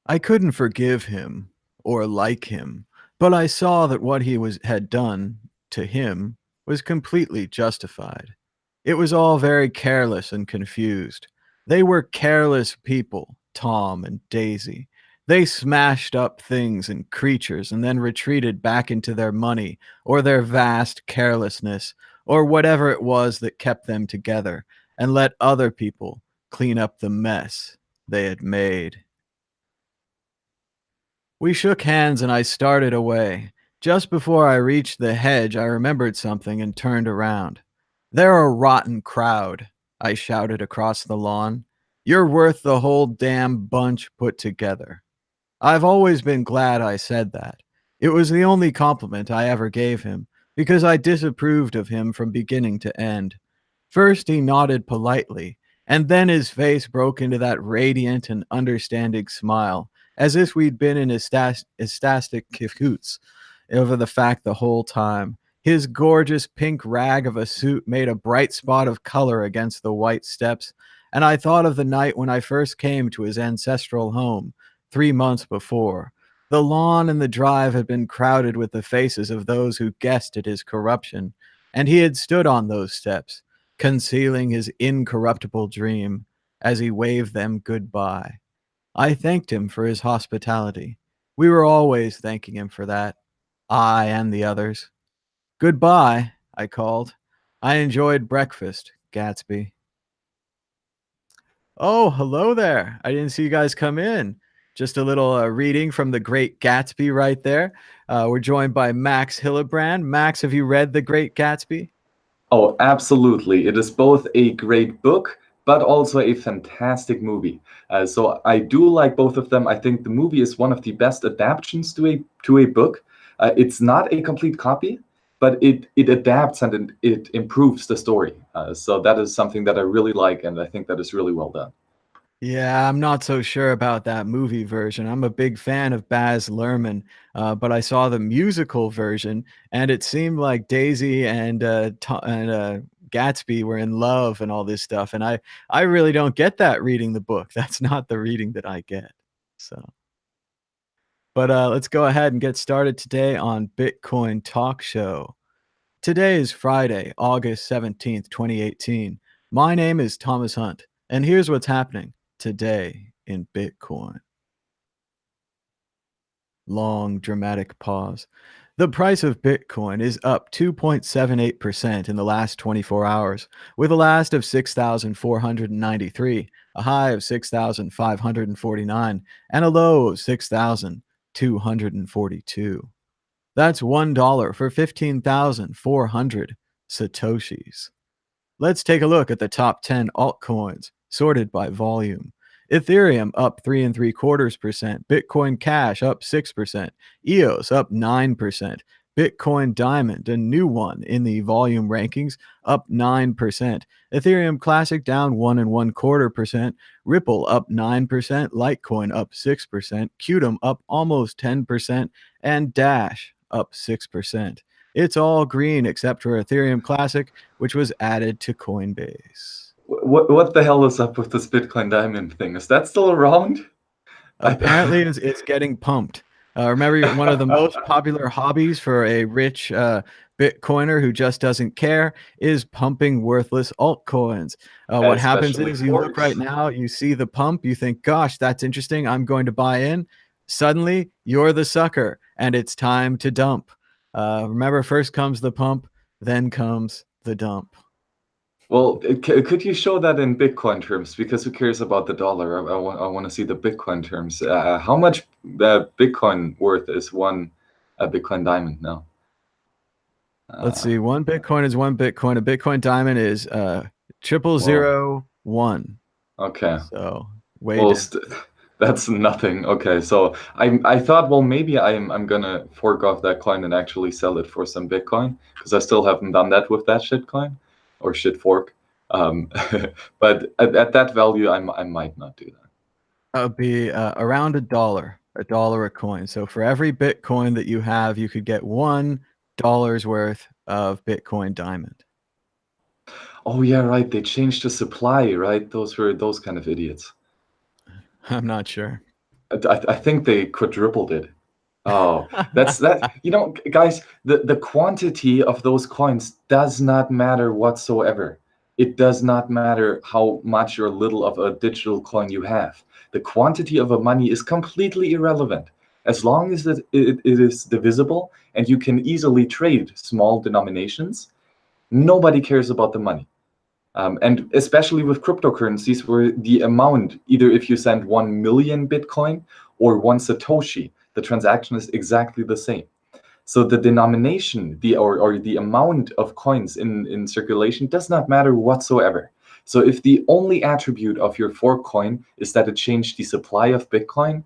I couldn't forgive him or like him, but I saw that what he had done to him was completely justified. It was all very careless and confused. They were careless people, Tom and Daisy. They smashed up things and creatures and then retreated back into their money or their vast carelessness or whatever it was that kept them together and let other people clean up the mess they had made. We shook hands and I started away. Just before I reached the hedge, I remembered something and turned around. "They're a rotten crowd," I shouted across the lawn. "You're worth the whole damn bunch put together." I've always been glad I said that. It was the only compliment I ever gave him, because I disapproved of him from beginning to end. First he nodded politely, and then his face broke into that radiant and understanding smile, as if we'd been in ecstatic cahoots over the fact the whole time. His gorgeous pink rag of a suit made a bright spot of color against the white steps, and I thought of the night when I first came to his ancestral home 3 months before. The lawn and the drive had been crowded with the faces of those who guessed at his corruption, and he had stood on those steps, concealing his incorruptible dream as he waved them goodbye. I thanked him for his hospitality. We were always thanking him for that, I and the others. "Goodbye," I called. "I enjoyed breakfast, Gatsby." Oh, hello there. I didn't see you guys come in. Just a little reading from The Great Gatsby right there. We're joined by Max Hillebrand. Max, have you read The Great Gatsby? Oh, absolutely. It is both a great book, but also a fantastic movie. So I do like both of them. I think the movie is one of the best adaptations to a book. It's not a complete copy, but it adapts and it improves the story. So that is something that I really like, and I think that is really well done. Yeah, I'm not so sure about that movie version. I'm a big fan of Baz Luhrmann, but I saw the musical version, and it seemed like Daisy and Gatsby were in love and all this stuff. And I really don't get that reading the book. That's not the reading that I get. So, but let's go ahead and get started today on Bitcoin Talk Show. Today is Friday, August 17th, 2018. My name is Thomas Hunt, and here's what's happening today in Bitcoin. Long, dramatic pause. The price of Bitcoin is up 2.78% in the last 24 hours, with a last of 6,493, a high of 6,549, and a low of 6,242. That's $1 for 15,400 Satoshis. Let's take a look at the top 10 altcoins sorted by volume. Ethereum up 3.75%, Bitcoin Cash up 6%, EOS up 9%, Bitcoin Diamond, a new one in the volume rankings, up 9%, Ethereum Classic down 1.25%, Ripple up 9%, Litecoin up 6%, Qtum up almost 10%, and Dash up 6%. It's all green except for Ethereum Classic, which was added to Coinbase. What the hell is up with this Bitcoin Diamond thing? Is that still around? Apparently, it's getting pumped. Remember, one of the most popular hobbies for a rich Bitcoiner who just doesn't care is pumping worthless altcoins. What happens Especially is you look right forks. now, you see the pump, you think, gosh, that's interesting. I'm going to buy in. Suddenly, you're the sucker, and it's time to dump. Remember, first comes the pump, then comes the dump. Well, could you show that in Bitcoin terms? Because who cares about the dollar? I want to see the Bitcoin terms. How much Bitcoin worth is one Bitcoin diamond now? Let's see. One Bitcoin is one Bitcoin. A Bitcoin diamond is 0001. Okay. So way Well, down. that's nothing. Okay, so I thought, well, maybe I'm gonna fork off that coin and actually sell it for some Bitcoin because I still haven't done that with that shit coin or shit fork. Um, but at that value, I might not do that. That would be around a dollar a coin. So for every Bitcoin that you have, you could get $1 worth of Bitcoin diamond. Oh yeah, right. They changed the supply, right? Those were those kind of idiots. I'm not sure. I think they quadrupled it. Oh, that's that. Guys, the quantity of those coins does not matter whatsoever. It does not matter how much or little of a digital coin you have. The quantity of a money is completely irrelevant. As long as it is divisible and you can easily trade small denominations, nobody cares about the money. And especially with cryptocurrencies, where the amount, either if you send 1 million Bitcoin or 1 Satoshi, the transaction is exactly the same. So the denomination, or the amount of coins in circulation does not matter whatsoever. So if the only attribute of your fork coin is that it changed the supply of Bitcoin,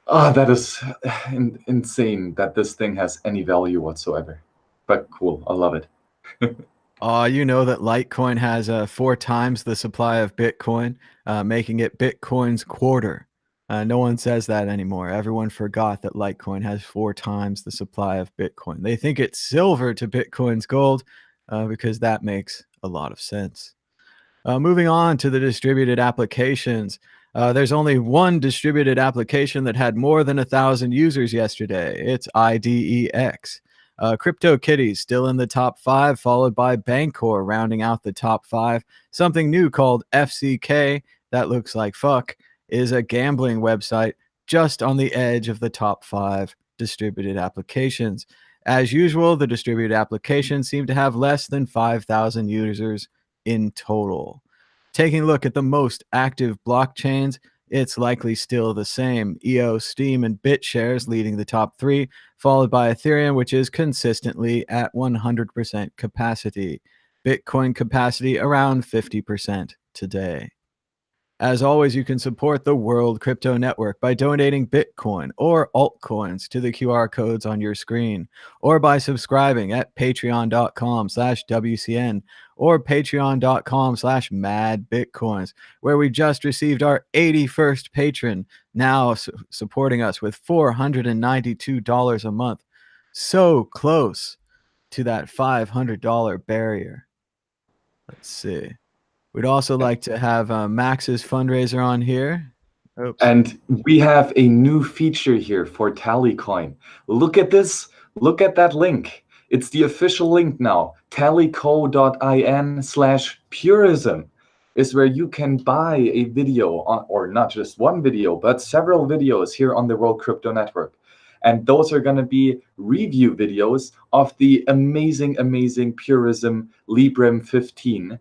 that is insane that this thing has any value whatsoever. But cool, I love it. You know that Litecoin has 4 times the supply of Bitcoin, making it Bitcoin's quarter. No one says that anymore. Everyone forgot that Litecoin has 4 times the supply of Bitcoin. They think it's silver to Bitcoin's gold because that makes a lot of sense. Moving on to the distributed applications. There's only one distributed application that had more than 1,000 users yesterday. It's IDEX. CryptoKitties still in the top 5, followed by Bancor rounding out the top 5. Something new called FCK, that looks like fuck, is a gambling website just on the edge of the top 5 distributed applications. As usual, the distributed applications seem to have less than 5,000 users in total. Taking a look at the most active blockchains, it's likely still the same. EOS, Steam, and BitShares leading the top 3, followed by Ethereum, which is consistently at 100% capacity. Bitcoin capacity around 50% today. As always, you can support the World Crypto Network by donating Bitcoin or altcoins to the QR codes on your screen, or by subscribing at patreon.com/WCN or patreon.com/madbitcoins, where we just received our 81st patron, now supporting us with $492 a month. So close to that $500 barrier. Let's see. We'd also like to have Max's fundraiser on here. Oops. And we have a new feature here for Tallycoin. Look at this. Look at that link. It's the official link now. tallyco.in/purism is where you can buy a video, or not just one video, but several videos here on the World Crypto Network. And those are going to be review videos of the amazing, amazing Purism Librem 15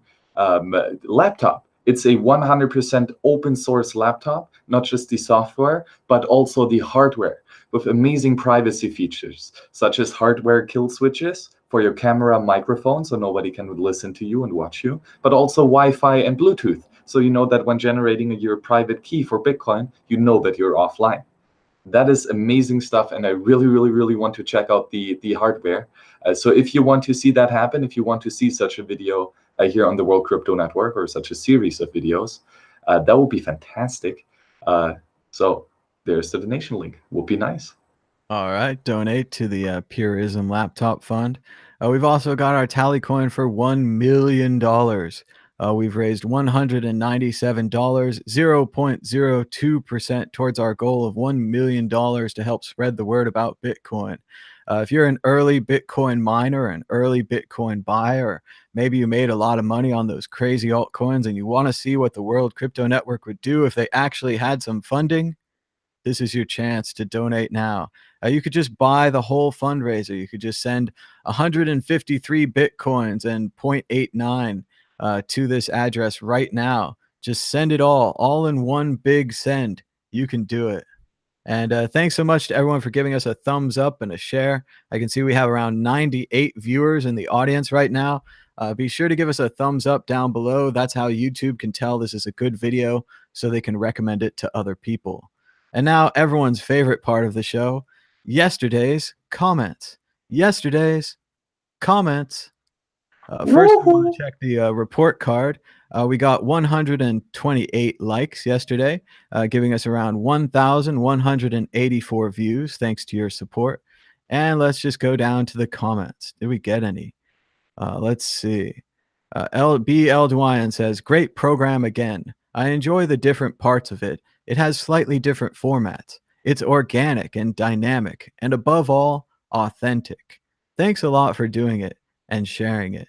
laptop. It's a 100% open source laptop, not just the software, but also the hardware, with amazing privacy features, such as hardware kill switches for your camera, microphone, so nobody can listen to you and watch you, but also Wi-Fi and Bluetooth, so you know that when generating your private key for Bitcoin, you know that you're offline. That is amazing stuff, and I really, really, really want to check out the hardware. So if you want to see that happen, if you want to see such a video here on the World Crypto Network, or such a series of videos, that would be fantastic. So there's the donation link. Would be nice. All right, donate to the Purism Laptop Fund. We've also got our tally coin for $1 million. We've raised $197, 0.02% towards our goal of $1 million to help spread the word about Bitcoin. If you're an early Bitcoin miner, an early Bitcoin buyer, maybe you made a lot of money on those crazy altcoins and you want to see what the World Crypto Network would do if they actually had some funding, this is your chance to donate now. You could just buy the whole fundraiser. You could just send 153 Bitcoins and 0.89 to this address right now. Just send it all in one big send. You can do it. And thanks so much to everyone for giving us a thumbs up and a share. I can see we have around 98 viewers in the audience right now. Be sure to give us a thumbs up down below. That's how YouTube can tell this is a good video, so they can recommend it to other people. And now everyone's favorite part of the show, yesterday's comments. Yesterday's comments. First, we want to check the report card. We got 128 likes yesterday, giving us around 1,184 views, thanks to your support. And let's just go down to the comments. Did we get any? Let's see. B. L. Dwyan says, great program again. I enjoy the different parts of it. It has slightly different formats. It's organic and dynamic, and above all, authentic. Thanks a lot for doing it and sharing it.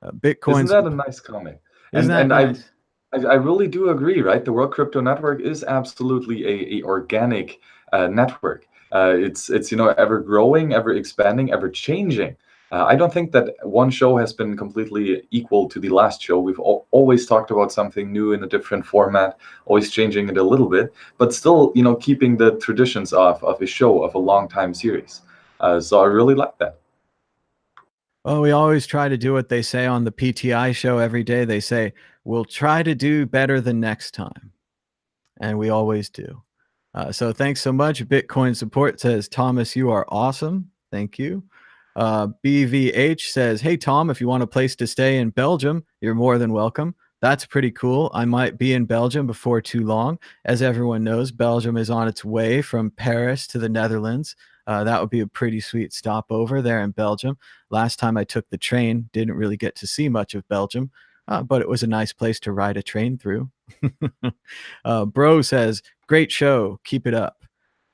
Isn't Bitcoin's that a nice comment? Isn't And that nice? I really do agree, right? The World Crypto Network is absolutely a organic network. It's ever growing, ever expanding, ever changing. I don't think that one show has been completely equal to the last show. We've always talked about something new in a different format, always changing it a little bit, but still, keeping the traditions of a show, of a long time series. So I really like that. Well, we always try to do what they say on the PTI show every day. They say, "We'll try to do better the next time." And we always do. So thanks so much. Bitcoin support says, Thomas, you are awesome. Thank you. BVH says, hey, Tom, if you want a place to stay in Belgium, you're more than welcome. That's pretty cool. I might be in Belgium before too long. As everyone knows, Belgium is on its way from Paris to the Netherlands. That would be a pretty sweet stopover there in Belgium. Last time I took the train, didn't really get to see much of Belgium, but it was a nice place to ride a train through. Bro says, great show. Keep it up.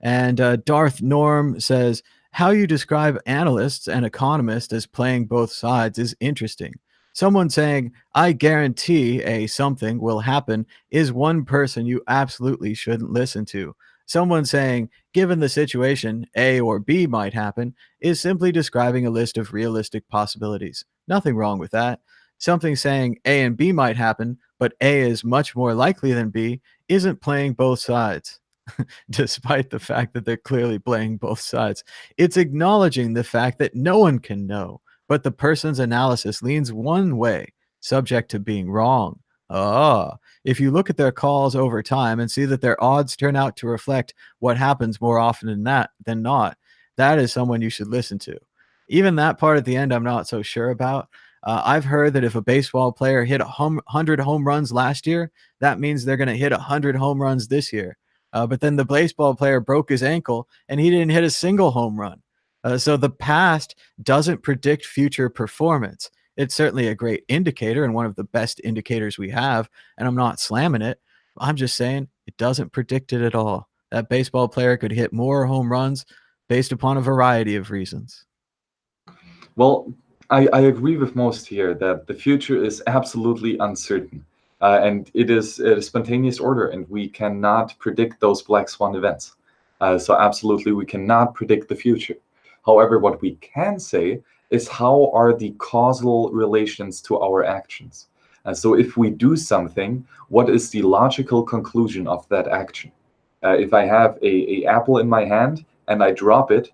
And Darth Norm says, how you describe analysts and economists as playing both sides is interesting. Someone saying, I guarantee a something will happen is one person you absolutely shouldn't listen to. Someone saying, given the situation, A or B might happen, is simply describing a list of realistic possibilities. Nothing wrong with that. Something saying A and B might happen, but A is much more likely than B, isn't playing both sides, despite the fact that they're clearly playing both sides. It's acknowledging the fact that no one can know, but the person's analysis leans one way, subject to being wrong. If you look at their calls over time and see that their odds turn out to reflect what happens more often than not, that is someone you should listen to. Even that part at the end, I'm not so sure about. I've heard that if a baseball player hit 100 home runs last year, that means they're going to hit 100 home runs this year. But then the baseball player broke his ankle and he didn't hit a single home run. So the past doesn't predict future performance. It's certainly a great indicator and one of the best indicators we have. And I'm not slamming it. I'm just saying it doesn't predict it at all. That baseball player could hit more home runs based upon a variety of reasons. Well, I agree with most here that the future is absolutely uncertain. And it is a spontaneous order, and we cannot predict those black swan events. So absolutely, we cannot predict the future. However, what we can say is how are the causal relations to our actions? So if we do something, what is the logical conclusion of that action? If I have a apple in my hand and I drop it,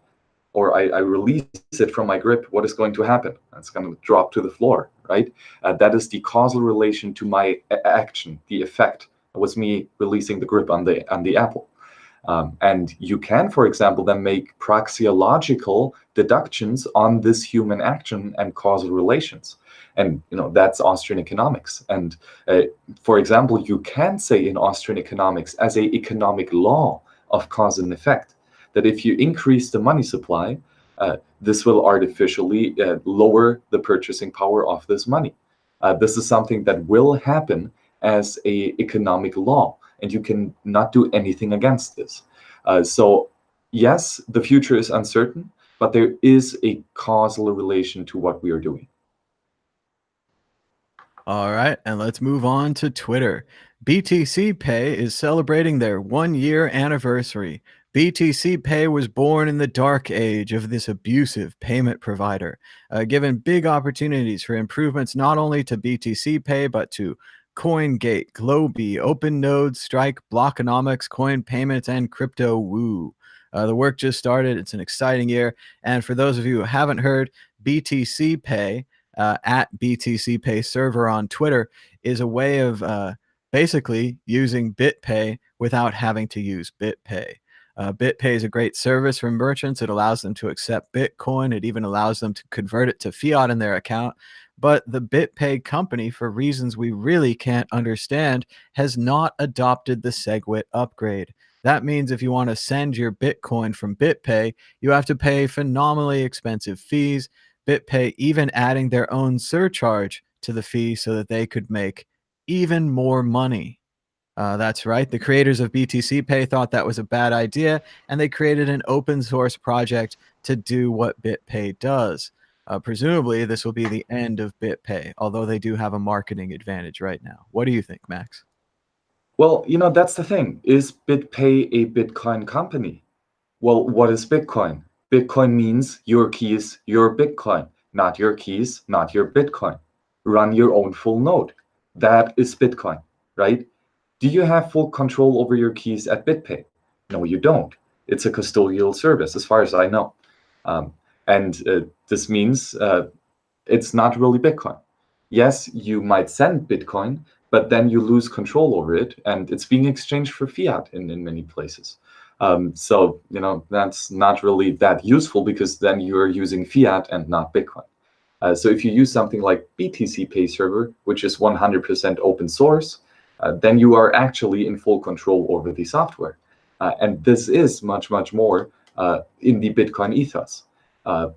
or I release it from my grip, what is going to happen? It's going to drop to the floor, right? That is the causal relation to my action. The effect was me releasing the grip on the apple. And you can, for example, then make praxeological deductions on this human action and causal relations. And that's Austrian economics. And for example, you can say in Austrian economics as a economic law of cause and effect, that if you increase the money supply, this will artificially lower the purchasing power of this money. This is something that will happen as a economic law, and you can not do anything against this. So yes, the future is uncertain, but there is a causal relation to what we are doing. All right, and let's move on to Twitter. BTCpay is celebrating their 1-year anniversary. BTCpay was born in the dark age of this abusive payment provider, given big opportunities for improvements not only to BTCpay, but to CoinGate, Globy, OpenNode, Strike, Blockonomics, Coin Payments, and Crypto Woo. The work just started. It's an exciting year. And for those of you who haven't heard, BTCpay at BTCpay server on Twitter is a way of basically using BitPay without having to use BitPay. BitPay is a great service for merchants. It allows them to accept Bitcoin. It even allows them to convert it to fiat in their account. But the BitPay company, for reasons we really can't understand, has not adopted the SegWit upgrade. That means if you want to send your Bitcoin from BitPay, you have to pay phenomenally expensive fees. BitPay even adding their own surcharge to the fee so that they could make even more money. That's right. The creators of BTCpay thought that was a bad idea, and they created an open source project to do what BitPay does. Presumably, this will be the end of BitPay, although they do have a marketing advantage right now. What do you think, Max? Well, that's the thing. Is BitPay a Bitcoin company? Well, what is Bitcoin? Bitcoin means your keys, your Bitcoin, not your keys, not your Bitcoin. Run your own full node. That is Bitcoin, right? Do you have full control over your keys at BitPay? No, you don't. It's a custodial service, as far as I know. And this means it's not really Bitcoin. Yes, you might send Bitcoin, but then you lose control over it, and it's being exchanged for fiat in many places. So, that's not really that useful because then you're using fiat and not Bitcoin. So if you use something like BTCpay server, which is 100% open source, then you are actually in full control over the software. And this is much, much more in the Bitcoin ethos.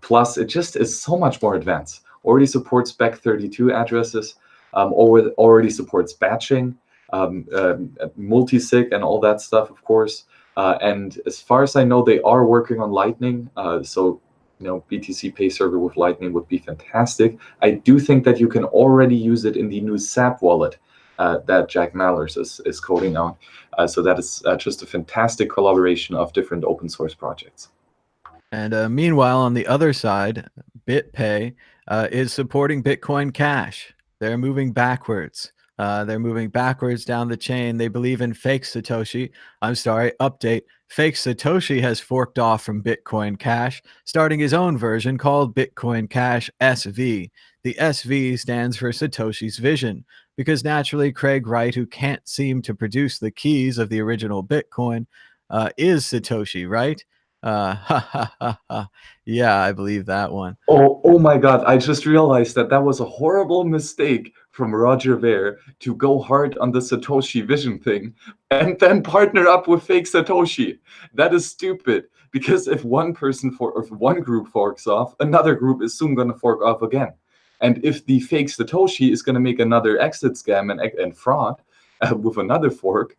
Plus, it just is so much more advanced. Already supports Bech32 addresses, already supports batching, multi-sig, and all that stuff, of course. And as far as I know, they are working on Lightning. So BTCpay server with Lightning would be fantastic. I do think that you can already use it in the new SAP wallet that Jack Mallers is coding on. So that is just a fantastic collaboration of different open source projects. And meanwhile, on the other side, BitPay is supporting Bitcoin Cash. They're moving backwards. They're moving backwards down the chain. They believe in fake Satoshi. I'm sorry, update. Fake Satoshi has forked off from Bitcoin Cash, starting his own version called Bitcoin Cash SV. The SV stands for Satoshi's vision, because naturally Craig Wright, who can't seem to produce the keys of the original Bitcoin, is Satoshi, right? Ha ha ha ha. Yeah, I believe that one. Oh my God, I just realized that was a horrible mistake from Roger Ver to go hard on the Satoshi vision thing and then partner up with fake Satoshi. That is stupid, because if one group forks off, another group is soon going to fork off again. And if the fake Satoshi is going to make another exit scam and fraud with another fork,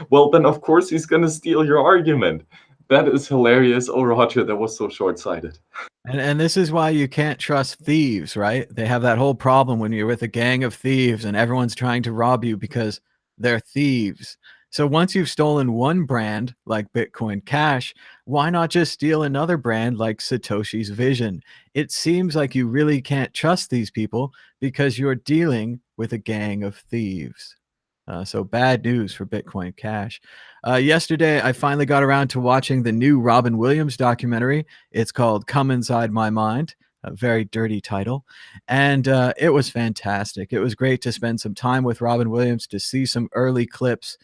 well, then of course he's going to steal your argument. That is hilarious. Oh, Roger, that was so short-sighted. And this is why you can't trust thieves, right? They have that whole problem when you're with a gang of thieves and everyone's trying to rob you because they're thieves. So once you've stolen one brand like Bitcoin Cash, why not just steal another brand like Satoshi's Vision? It seems like you really can't trust these people because you're dealing with a gang of thieves. So bad news for Bitcoin Cash. Yesterday, I finally got around to watching the new Robin Williams documentary. It's called Come Inside My Mind, a very dirty title. And it was fantastic. It was great to spend some time with Robin Williams, to see some early clips,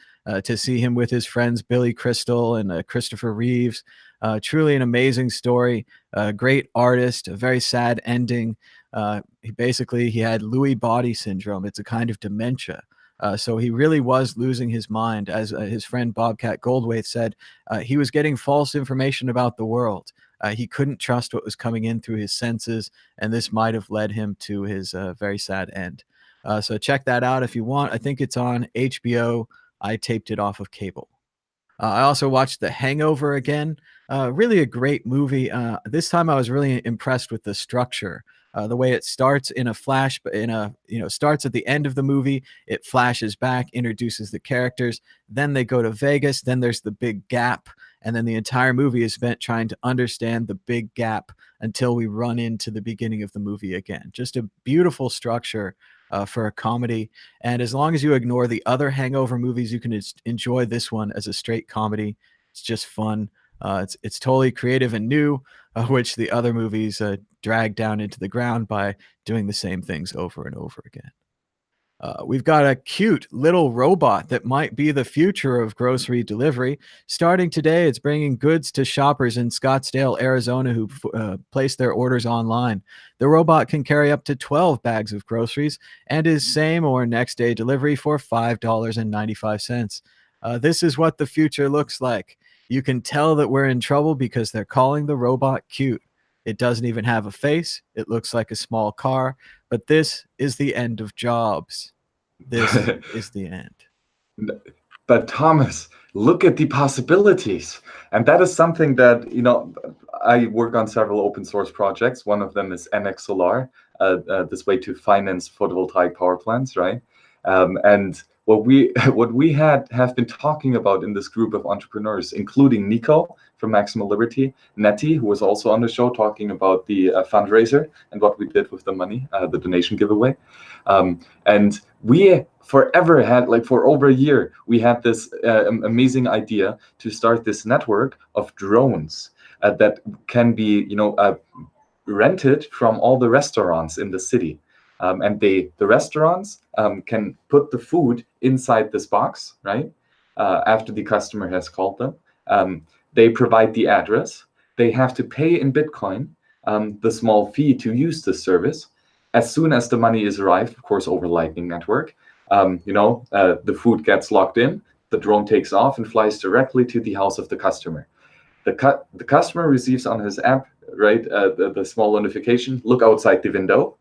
to see him with his friends Billy Crystal and Christopher Reeves. Truly an amazing story, a great artist, a very sad ending. He had Lewy body syndrome. It's a kind of dementia. So he really was losing his mind. As his friend Bobcat Goldthwait said, he was getting false information about the world. He couldn't trust what was coming in through his senses, and this might have led him to his very sad end. So check that out if you want. I think it's on HBO. I taped it off of cable. I also watched The Hangover again. Really a great movie. This time I was really impressed with the structure. The way it starts in a flash, starts at the end of the movie. It flashes back, introduces the characters. Then they go to Vegas. Then there's the big gap. And then the entire movie is spent trying to understand the big gap until we run into the beginning of the movie again. Just a beautiful structure for a comedy. And as long as you ignore the other Hangover movies, you can enjoy this one as a straight comedy. It's just fun. It's totally creative and new, which the other movies drag down into the ground by doing the same things over and over again. We've got a cute little robot that might be the future of grocery delivery. Starting today, it's bringing goods to shoppers in Scottsdale, Arizona, who place their orders online. The robot can carry up to 12 bags of groceries and is same or next day delivery for $5.95. This is what the future looks like. You can tell that we're in trouble because they're calling the robot cute. It doesn't even have a face. It looks like a small car. But this is the end of jobs. This is the end. But Thomas, look at the possibilities. And that is something that, I work on several open source projects. One of them is NX Solar, this way to finance photovoltaic power plants, right? And what we have been talking about in this group of entrepreneurs, including Nico from Maximal Liberty, Nettie, who was also on the show talking about the fundraiser and what we did with the money, the donation giveaway. And we forever had, like for over a year, we had this amazing idea to start this network of drones that can be, rented from all the restaurants in the city. And the restaurants can put the food inside this box, right? After the customer has called them. They provide the address. They have to pay in Bitcoin the small fee to use this service. As soon as the money is arrived, of course, over Lightning Network, the food gets locked in, the drone takes off and flies directly to the house of the customer. The customer receives on his app, right, the small notification, look outside the window.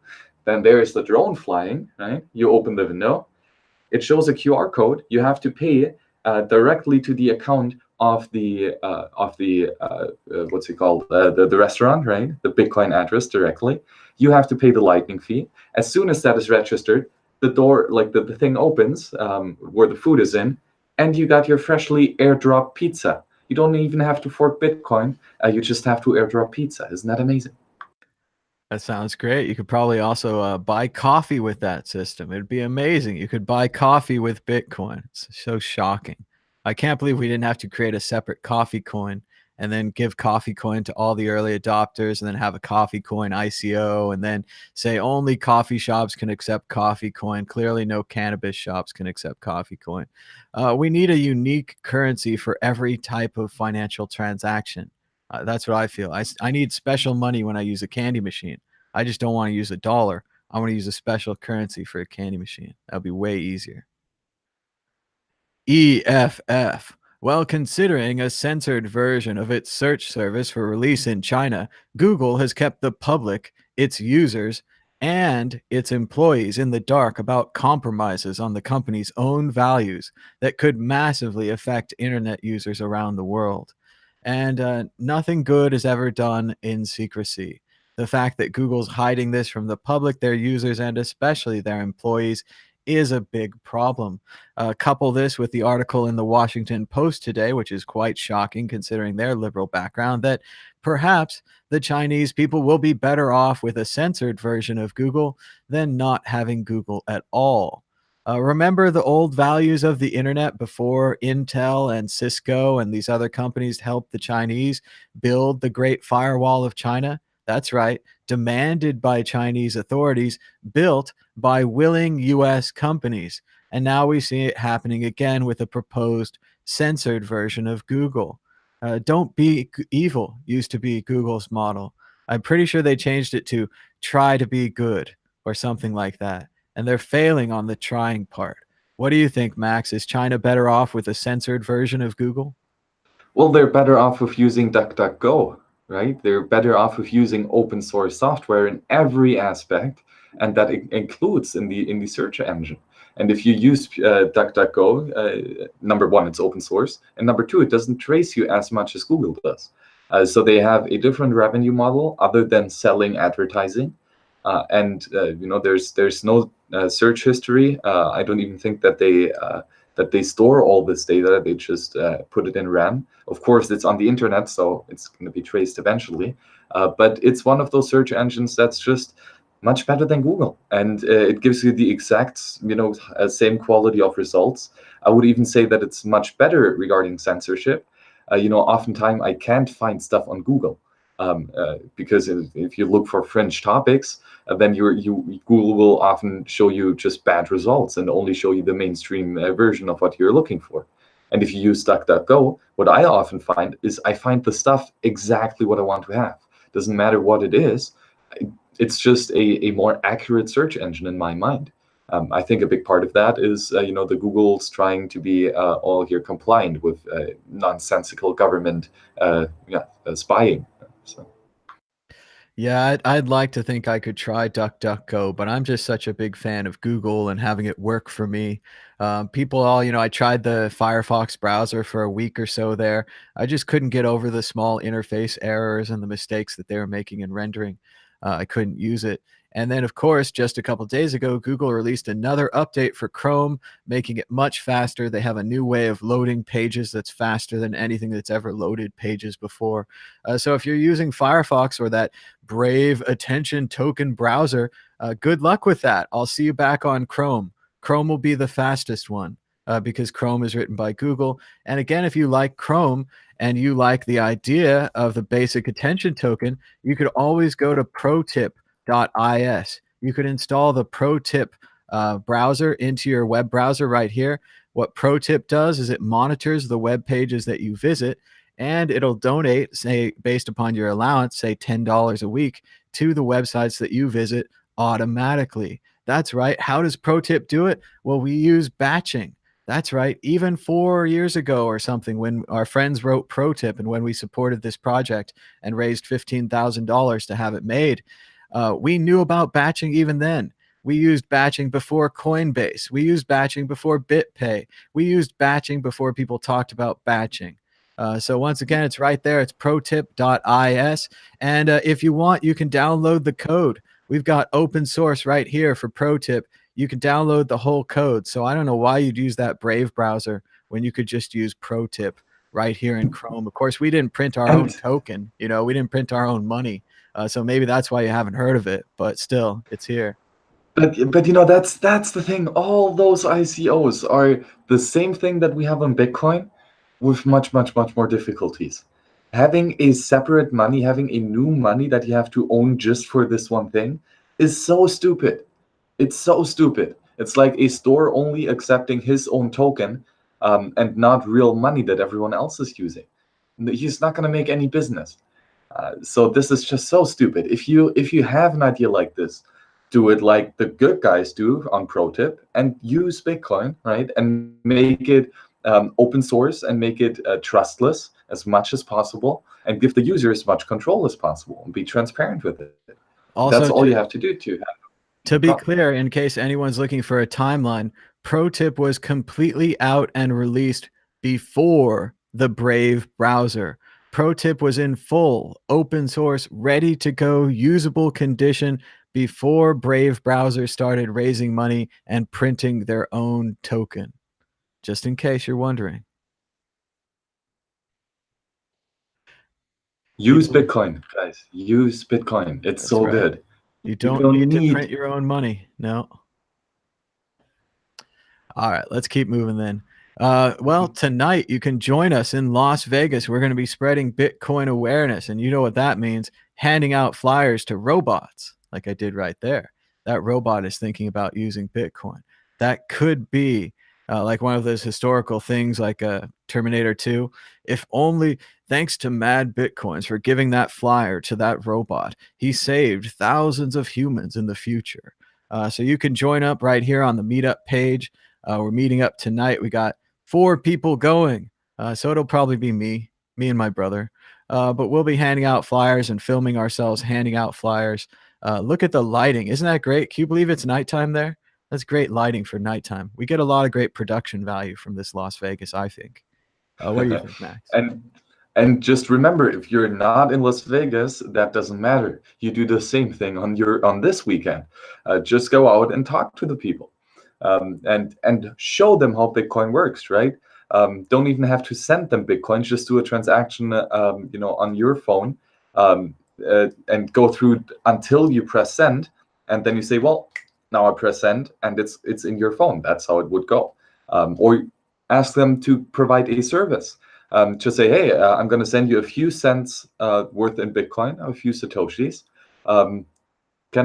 Then there is the drone flying, right? You open the window. It shows a QR code. You have to pay directly to the account of the what's it called, the restaurant, right? The Bitcoin address directly. You have to pay the Lightning fee. As soon as that is registered, the door, like the thing opens where the food is in, and you got your freshly airdrop pizza. You don't even have to fork Bitcoin. You just have to airdrop pizza. Isn't that amazing? That sounds great. You could probably also buy coffee with that system. It'd be amazing. You could buy coffee with Bitcoin. It's so shocking. I can't believe we didn't have to create a separate coffee coin and then give coffee coin to all the early adopters and then have a coffee coin ICO and then say only coffee shops can accept coffee coin. Clearly no cannabis shops can accept coffee coin. We need a unique currency for every type of financial transaction. That's what I feel. I need special money when I use a candy machine. I just don't want to use a dollar. I want to use a special currency for a candy machine. That would be way easier. EFF. Well, considering a censored version of its search service for release in China, Google has kept the public, its users, and its employees in the dark about compromises on the company's own values that could massively affect internet users around the world. And nothing good is ever done in secrecy. The fact that Google's hiding this from the public, their users, and especially their employees is a big problem. Couple this with the article in the Washington Post today, which is quite shocking considering their liberal background, that perhaps the Chinese people will be better off with a censored version of Google than not having Google at all. Remember the old values of the internet before Intel and Cisco and these other companies helped the Chinese build the Great Firewall of China? That's right, demanded by Chinese authorities, built by willing US companies. And now we see it happening again with a proposed censored version of Google. Don't be evil used to be Google's model. I'm pretty sure they changed it to try to be good or something like that. And they're failing on the trying part. What do you think, Max? Is China better off with a censored version of Google? Well, they're better off with using DuckDuckGo, right? They're better off with using open source software in every aspect, and that includes in the search engine. And if you use DuckDuckGo, number one, it's open source, and number two, it doesn't trace you as much as Google does. So they have a different revenue model other than selling advertising. There's no search history. I don't even think that they store all this data. They just put it in RAM. Of course, it's on the internet, so it's going to be traced eventually. But it's one of those search engines that's just much better than Google, and it gives you the exact, same quality of results. I would even say that it's much better regarding censorship. Oftentimes I can't find stuff on Google. Because if you look for fringe topics, then Google will often show you just bad results and only show you the mainstream version of what you're looking for. And if you use DuckDuckGo, what I often find is I find the stuff exactly what I want to have. Doesn't matter what it is. It's just a more accurate search engine in my mind. I think a big part of that is, the Google's trying to be all here compliant with nonsensical government spying. So. Yeah, I'd like to think I could try DuckDuckGo, but I'm just such a big fan of Google and having it work for me. People all, I tried the Firefox browser for a week or so there. I just couldn't get over the small interface errors and the mistakes that they were making in rendering. I couldn't use it. And then, of course, just a couple days ago, Google released another update for Chrome, making it much faster. They have a new way of loading pages that's faster than anything that's ever loaded pages before. So if you're using Firefox or that Brave attention token browser, good luck with that. I'll see you back on Chrome. Chrome will be the fastest one because Chrome is written by Google. And again, if you like Chrome and you like the idea of the basic attention token, you could always go to protip.is. You could install the ProTip browser into your web browser right here. What ProTip does is it monitors the web pages that you visit, and it'll donate, say, based upon your allowance, say $10 a week, to the websites that you visit automatically. That's right. How does ProTip do it? Well, we use batching. That's right. Even 4 years ago or something, when our friends wrote ProTip and when we supported this project and raised $15,000 to have it made, we knew about batching even then. We used batching before Coinbase. We used batching before BitPay. We used batching before people talked about batching. So once again, it's right there. It's protip.is. And if you want, you can download the code. We've got open source right here for ProTip. You can download the whole code. So I don't know why you'd use that Brave browser when you could just use ProTip right here in Chrome. Of course, we didn't print our own token. We didn't print our own money. So maybe that's why you haven't heard of it. But still, it's here. But that's the thing. All those ICOs are the same thing that we have on Bitcoin, with much more difficulties. Having a separate money, having a new money that you have to own just for this one thing, is so stupid. It's so stupid. It's like a store only accepting his own token, and not real money that everyone else is using. He's not going to make any business. So this is just so stupid. If you have an idea like this, do it like the good guys do on ProTip and use Bitcoin, right? And make it open source and make it trustless as much as possible, and give the user as much control as possible and be transparent with it. Also, that's all you have to do to be clear, in case anyone's looking for a timeline, ProTip was completely out and released before the Brave browser. ProTip was in full open source, ready to go, usable condition before Brave browser started raising money and printing their own token. Just in case you're wondering. Use Bitcoin, guys. Use Bitcoin. It's so good. You don't need to print your own money. No. All right, let's keep moving then. Well, tonight you can join us in Las Vegas. We're going to be spreading Bitcoin awareness, and you know what that means. Handing out flyers to robots, like I did right there. That robot is thinking about using Bitcoin. That could be like one of those historical things like Terminator 2. If only, thanks to Mad Bitcoins for giving that flyer to that robot, he saved thousands of humans in the future. So you can join up right here on the meetup page. We're meeting up tonight. We got 4 people going. So it'll probably be me and my brother. But we'll be handing out flyers and filming ourselves handing out flyers. Look at the lighting. Isn't that great? Can you believe it's nighttime there? That's great lighting for nighttime. We get a lot of great production value from this Las Vegas, I think. What do you think, Max? And just remember, if you're not in Las Vegas, that doesn't matter. You do the same thing on this weekend. Just go out and talk to the people, and show them how Bitcoin works. Right? Don't even have to send them Bitcoin. Just do a transaction, on your phone, and go through until you press send, and then you say, well, now I press send, and it's in your phone. That's how it would go. Or ask them to provide a service. To say, hey, I'm going to send you a few cents worth in Bitcoin, a few Satoshis. Can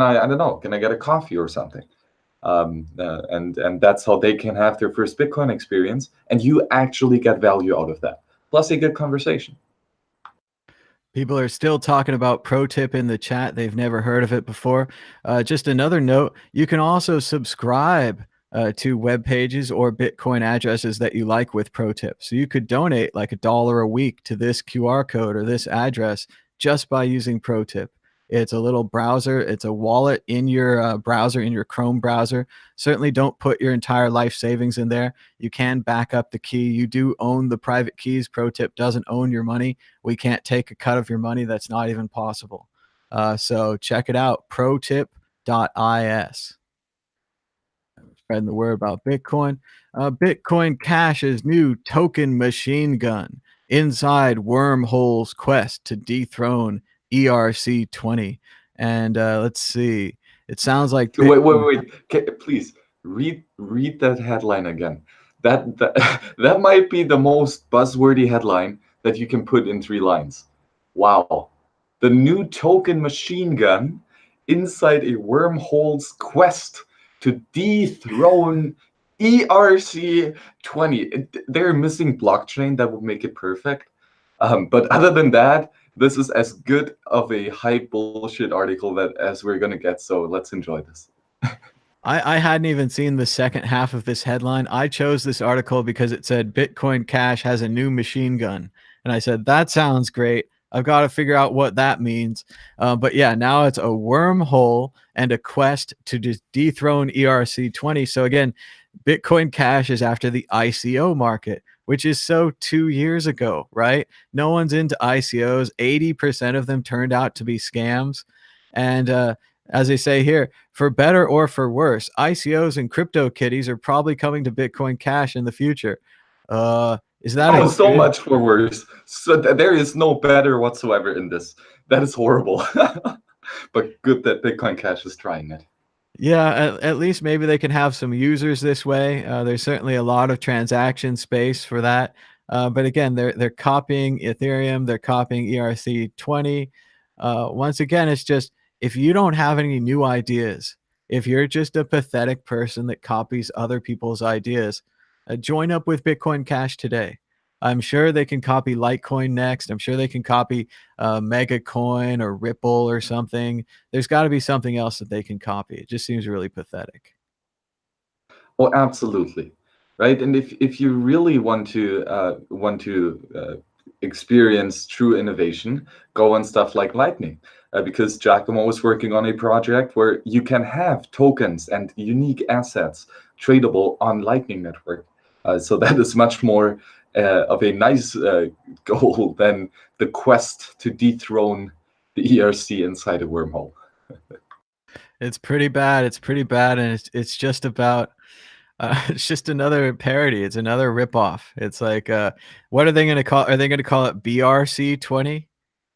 I get a coffee or something? And that's how they can have their first Bitcoin experience, and you actually get value out of that, plus a good conversation. People are still talking about ProTip in the chat. They've never heard of it before. Just another note, you can also subscribe to web pages or Bitcoin addresses that you like with ProTip. So you could donate like $1 a week to this QR code or this address just by using ProTip. It's a little browser. It's a wallet in your browser, in your Chrome browser. Certainly don't put your entire life savings in there. You can back up the key. You do own the private keys. Pro tip, doesn't own your money. We can't take a cut of your money. That's not even possible. So check it out, protip.is. Spreading the word about Bitcoin. Bitcoin Cash's new token machine gun inside Wormhole's quest to dethrone ERC20. And let's see. It sounds like Wait. Please read that headline again. That that might be the most buzzwordy headline that you can put in 3 lines. Wow. The new token machine gun inside a wormhole's quest to dethrone ERC20. They're missing blockchain that would make it perfect. But other than that, this is as good of a hype bullshit article that as we're gonna get. So let's enjoy this. I hadn't even seen the second half of this headline. I chose this article because it said Bitcoin Cash has a new machine gun. And I said, that sounds great. I've got to figure out what that means. But yeah, now it's a wormhole and a quest to dethrone ERC20. So again, Bitcoin Cash is after the ICO market, which is so 2 years ago, right? No one's into ICOs. 80% of them turned out to be scams. And as they say here, for better or for worse, ICOs and crypto kitties are probably coming to Bitcoin Cash in the future. Is that Oh, a so good? much for worse. So there is no better whatsoever in this. That is horrible. But good that Bitcoin Cash is trying it. Yeah, at least maybe they can have some users this way. There's certainly a lot of transaction space for that. But again, they're copying Ethereum, they're copying ERC20. Once again, it's just if you don't have any new ideas, if you're just a pathetic person that copies other people's ideas, join up with Bitcoin Cash today. I'm sure they can copy Litecoin next. I'm sure they can copy Megacoin or Ripple or something. There's got to be something else that they can copy. It just seems really pathetic. Oh, absolutely, right. And if you really want to experience true innovation, go on stuff like Lightning, because Giacomo is working on a project where you can have tokens and unique assets tradable on Lightning Network. So that is much more of a nice goal than the quest to dethrone the ERC inside a wormhole. It's pretty bad. It's pretty bad, and it's just about it's just another parody. It's another ripoff. It's like, what are they going to call? Are they going to call it BRC20,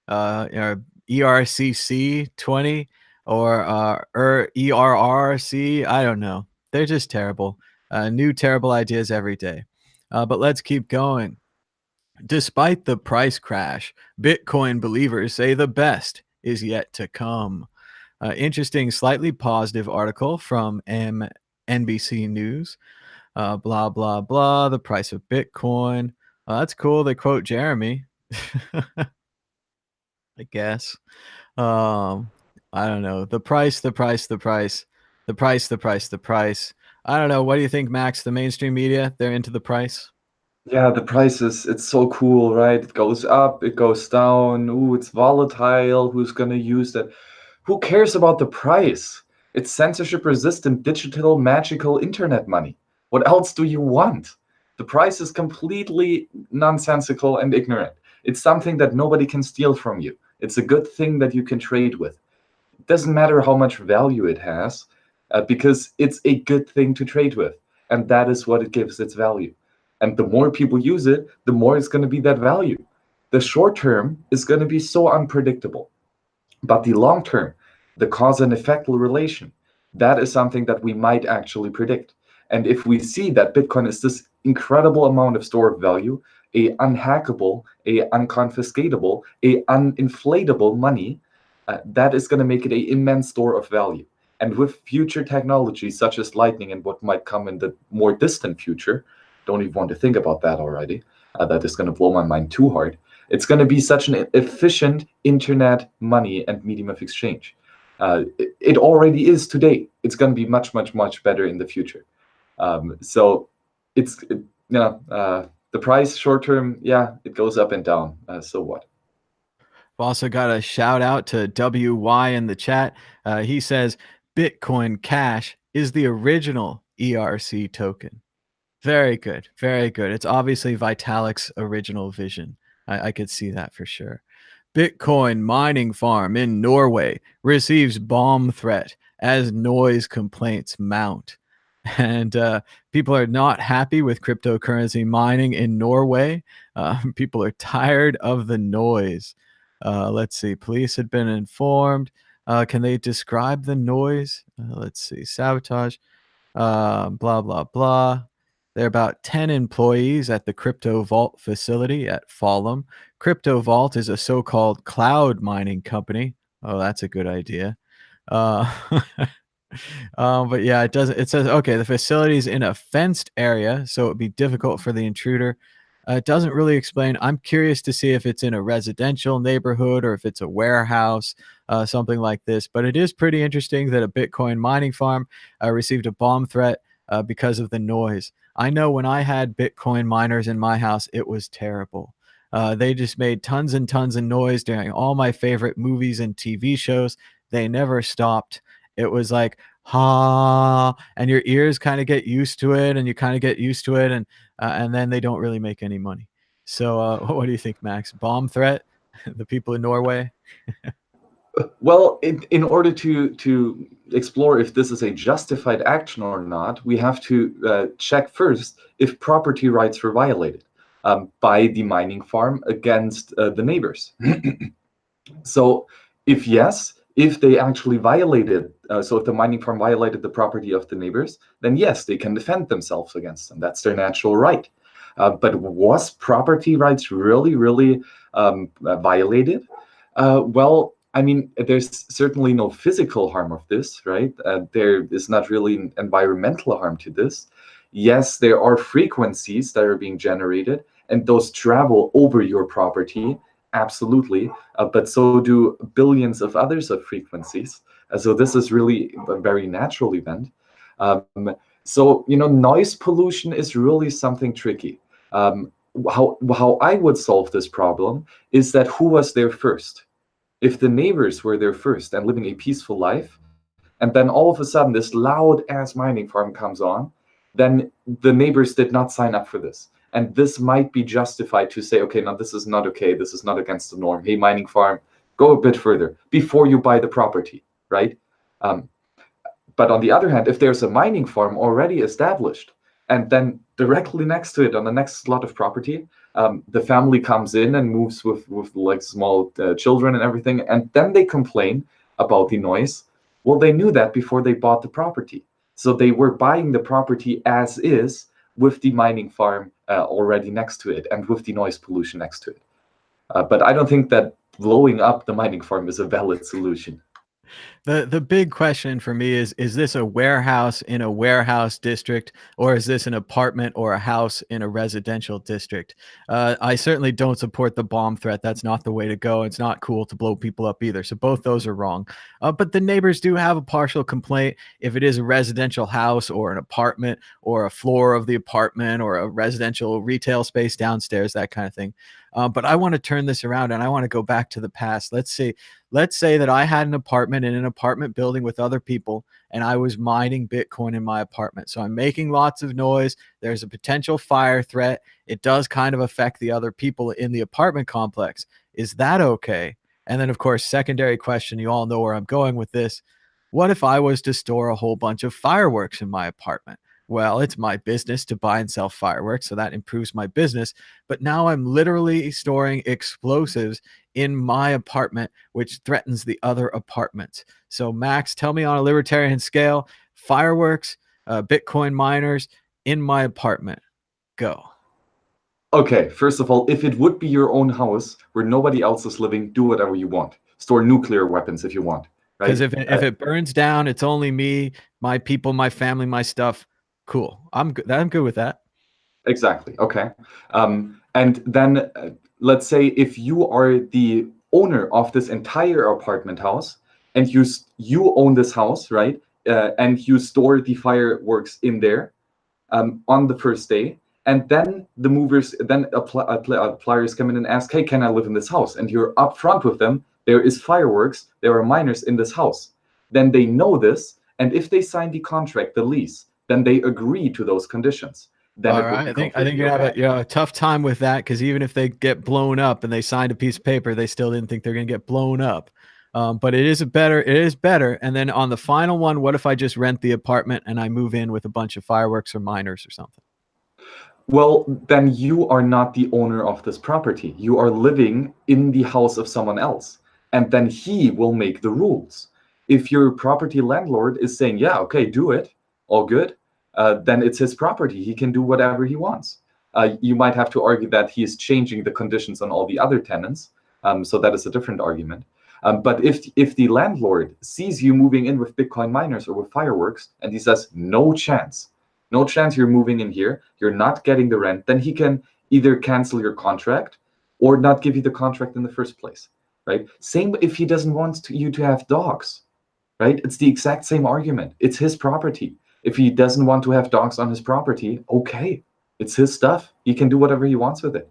or ERCC20, or ERRC? I don't know. They're just terrible. New terrible ideas every day. But let's keep going. Despite the price crash, Bitcoin believers say the best is yet to come. Interesting, slightly positive article from NBC News. Blah, blah, blah. The price of Bitcoin. That's cool. They quote Jeremy, I guess. I don't know. The price, the price, the price, the price, the price, the price. I don't know. What do you think, Max? The mainstream media, they're into the price? Yeah, the prices, it's so cool, right? It goes up, it goes down. Ooh, it's volatile. Who's gonna use that? Who cares about the price? It's censorship resistant, digital, magical internet money. What else do you want? The price is completely nonsensical and ignorant. It's something that nobody can steal from you. It's a good thing that you can trade with. It doesn't matter how much value it has, because it's a good thing to trade with. And that is what it gives its value. And the more people use it, the more it's going to be that value. The short term is going to be so unpredictable. But the long term, the cause and effect relation, that is something that we might actually predict. And if we see that Bitcoin is this incredible amount of store of value, a unhackable, a unconfiscatable, a uninflatable money, that is going to make it an immense store of value. And with future technologies such as Lightning and what might come in the more distant future, don't even want to think about that already. That is going to blow my mind too hard. It's going to be such an efficient internet money and medium of exchange. It already is today. It's going to be much, much, much better in the future. So it's, the price short term, yeah, it goes up and down. So what? Also got a shout out to WY in the chat. He says Bitcoin Cash is the original ERC token. Very good. Very good. It's obviously Vitalik's original vision. I could see that for sure. Bitcoin mining farm in Norway receives bomb threat as noise complaints mount. And people are not happy with cryptocurrency mining in Norway. People are tired of the noise. Let's see. Police had been informed. Can they describe the noise? Let's see. Sabotage. Blah, blah, blah. There are about 10 employees at the Crypto Vault facility at Fallum. Crypto Vault is a so-called cloud mining company. Oh, that's a good idea. Uh, but yeah, it doesn't. It says, okay, the facility is in a fenced area, so it would be difficult for the intruder. It doesn't really explain. I'm curious to see if it's in a residential neighborhood or if it's a warehouse, something like this. But it is pretty interesting that a Bitcoin mining farm received a bomb threat because of the noise. I know when I had Bitcoin miners in my house, it was terrible. They just made tons and tons of noise during all my favorite movies and TV shows. They never stopped. It was like, ha, and your ears kind of get used to it, and you kind of get used to it, and then they don't really make any money. So what do you think, Max? Bomb threat? The people in Norway? Well, in order to explore if this is a justified action or not, we have to check first if property rights were violated by the mining farm against the neighbors. So if yes, if they actually violated, so if the mining farm violated the property of the neighbors, then yes, they can defend themselves against them. That's their natural right. But was property rights really violated? Well, I mean, there's certainly no physical harm of this, right? There is not really environmental harm to this. Yes, there are frequencies that are being generated, and those travel over your property, absolutely. But so do billions of others of frequencies. So this is really a very natural event. So, noise pollution is really something tricky. How I would solve this problem is that who was there first? If the neighbors were there first and living a peaceful life, and then all of a sudden this loud ass mining farm comes on, then the neighbors did not sign up for this. And this might be justified to say, okay, now this is not okay. This is not against the norm. Hey, mining farm, go a bit further before you buy the property, right? But on the other hand, if there's a mining farm already established, and then directly next to it on the next lot of property, the family comes in and moves with like small children and everything, and then they complain about the noise. Well, they knew that before they bought the property. So they were buying the property as is with the mining farm already next to it and with the noise pollution next to it. But I don't think that blowing up the mining farm is a valid solution. The big question for me is this a warehouse in a warehouse district, or is this an apartment or a house in a residential district? I certainly don't support the bomb threat. That's not the way to go. It's not cool to blow people up either. So both those are wrong. But the neighbors do have a partial complaint if it is a residential house or an apartment or a floor of the apartment or a residential retail space downstairs, that kind of thing. But I want to turn this around and I want to go back to the past. Let's say that I had an apartment in an apartment building with other people and I was mining Bitcoin in my apartment. So I'm making lots of noise. There's a potential fire threat. It does kind of affect the other people in the apartment complex. Is that okay? And then, of course, secondary question, you all know where I'm going with this. What if I was to store a whole bunch of fireworks in my apartment? Well, it's my business to buy and sell fireworks, so that improves my business. But now I'm literally storing explosives in my apartment, which threatens the other apartments. So, Max, tell me on a libertarian scale, fireworks, Bitcoin miners in my apartment. Go. Okay, first of all, if it would be your own house where nobody else is living, do whatever you want. Store nuclear weapons if you want. Because if it burns down, it's only me, my people, my family, my stuff. Cool. I'm good with that. Exactly. Okay. And then let's say if you are the owner of this entire apartment house and you own this house, right? And you store the fireworks in there on the first day, And then the movers, then appliers come in and ask, hey, can I live in this house? And you're upfront with them. There is fireworks. There are miners in this house. Then they know this. And if they sign the contract, the lease, then they agree to those conditions. Then All it would right. be I think you have a tough time with that, because even if they get blown up and they signed a piece of paper, they still didn't think they're going to get blown up. But it is better. And then on the final one, what if I just rent the apartment and I move in with a bunch of fireworks or miners or something? Well, then you are not the owner of this property. You are living in the house of someone else. And then he will make the rules. If your property landlord is saying, yeah, okay, do it, all good, then it's his property. He can do whatever he wants. You might have to argue that he is changing the conditions on all the other tenants. So that is a different argument. But if the landlord sees you moving in with Bitcoin miners or with fireworks, and he says, no chance you're moving in here, you're not getting the rent, then he can either cancel your contract or not give you the contract in the first place, right? Same if he doesn't want you to have dogs, right? It's the exact same argument. It's his property. If he doesn't want to have dogs on his property, okay, it's his stuff. He can do whatever he wants with it.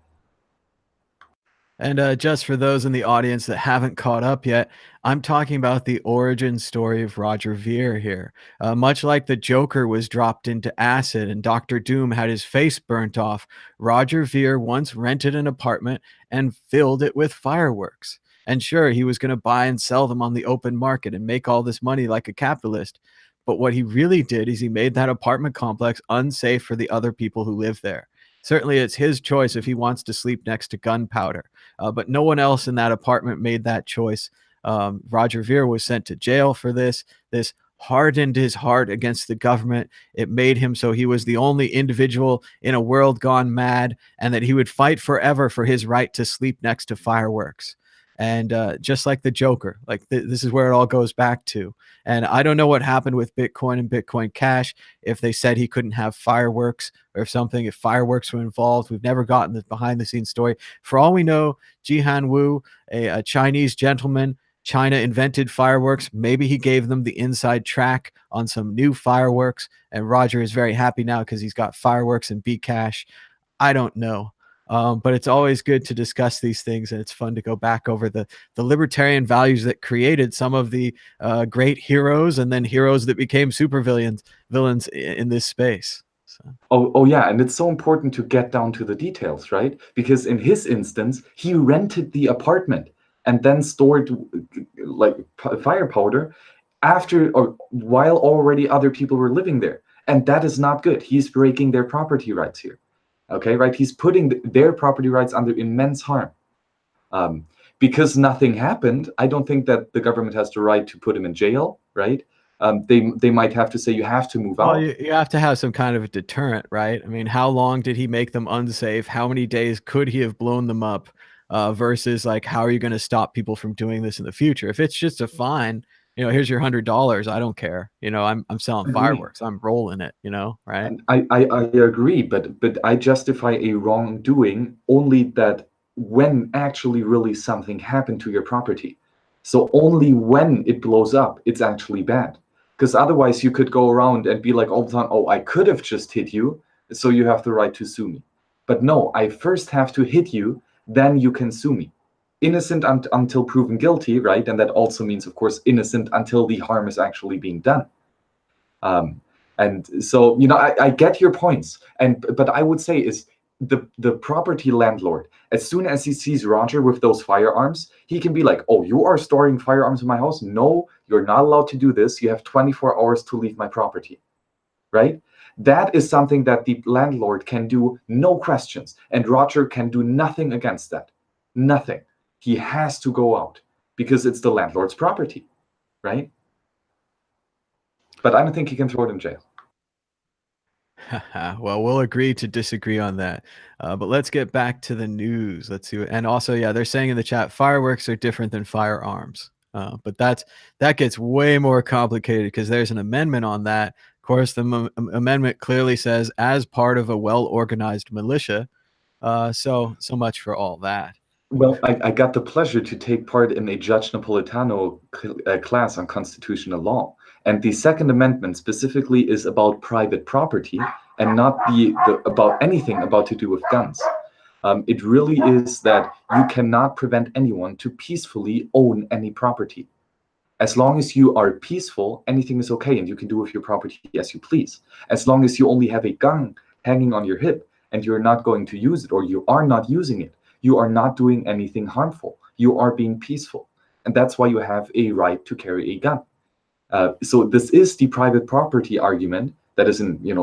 And just for those in the audience that haven't caught up yet, I'm talking about the origin story of Roger Ver here. Much like the Joker was dropped into acid and Doctor Doom had his face burnt off, Roger Ver once rented an apartment and filled it with fireworks. And sure, he was going to buy and sell them on the open market and make all this money like a capitalist. But what he really did is he made that apartment complex unsafe for the other people who live there. Certainly, it's his choice if he wants to sleep next to gunpowder. But no one else in that apartment made that choice. Roger Ver was sent to jail for this. This hardened his heart against the government. It made him so he was the only individual in a world gone mad, and that he would fight forever for his right to sleep next to fireworks. And just like the Joker, like this is where it all goes back to. And I don't know what happened with Bitcoin and Bitcoin Cash, if they said he couldn't have fireworks or something, if fireworks were involved. We've never gotten the behind the scenes story. For all we know, Jihan Wu, a Chinese gentleman, China invented fireworks. Maybe he gave them the inside track on some new fireworks. And Roger is very happy now because he's got fireworks and Bcash. I don't know. But it's always good to discuss these things, and it's fun to go back over the libertarian values that created some of the great heroes, and then heroes that became villains in this space. So. Oh yeah, and it's so important to get down to the details, right? Because in his instance, he rented the apartment and then stored like fire powder after or while already other people were living there, and that is not good. He's breaking their property rights here. Okay, right? He's putting their property rights under immense harm. Because nothing happened, I don't think that the government has the right to put him in jail, right? They might have to say you have to move out. You have to have some kind of a deterrent, right? I mean, how long did he make them unsafe? How many days could he have blown them up? Versus like, how are you going to stop people from doing this in the future? If it's just a fine, here's your $100. I don't care. I'm selling fireworks. I'm rolling it. Right? And I agree, but I justify a wrongdoing only that when actually really something happened to your property. So only when it blows up, it's actually bad. Because otherwise you could go around and be like all the time, oh, I could have just hit you, so you have the right to sue me. But no, I first have to hit you, then you can sue me. Innocent until proven guilty, right? And that also means, of course, innocent until the harm is actually being done. And so, I get your points. But I would say is the property landlord, as soon as he sees Roger with those firearms, he can be like, oh, you are storing firearms in my house? No, you're not allowed to do this. You have 24 hours to leave my property, right? That is something that the landlord can do, no questions. And Roger can do nothing against that. Nothing. He has to go out because it's the landlord's property, right? But I don't think he can throw it in jail. Well, we'll agree to disagree on that. But let's get back to the news. Let's see. And also, yeah, they're saying in the chat, fireworks are different than firearms. But that gets way more complicated because there's an amendment on that. Of course, the amendment clearly says as part of a well-organized militia. So much for all that. Well, I got the pleasure to take part in a Judge Napolitano class on constitutional law. And the Second Amendment specifically is about private property. and not about anything about to do with guns. It really is that you cannot prevent anyone to peacefully own any property. As long as you are peaceful, anything is okay, and you can do with your property as you please. As long as you only have a gun hanging on your hip and you're not going to use it, or you are not using it, you are not doing anything harmful. You are being peaceful. And that's why you have a right to carry a gun. So this is the private property argument that is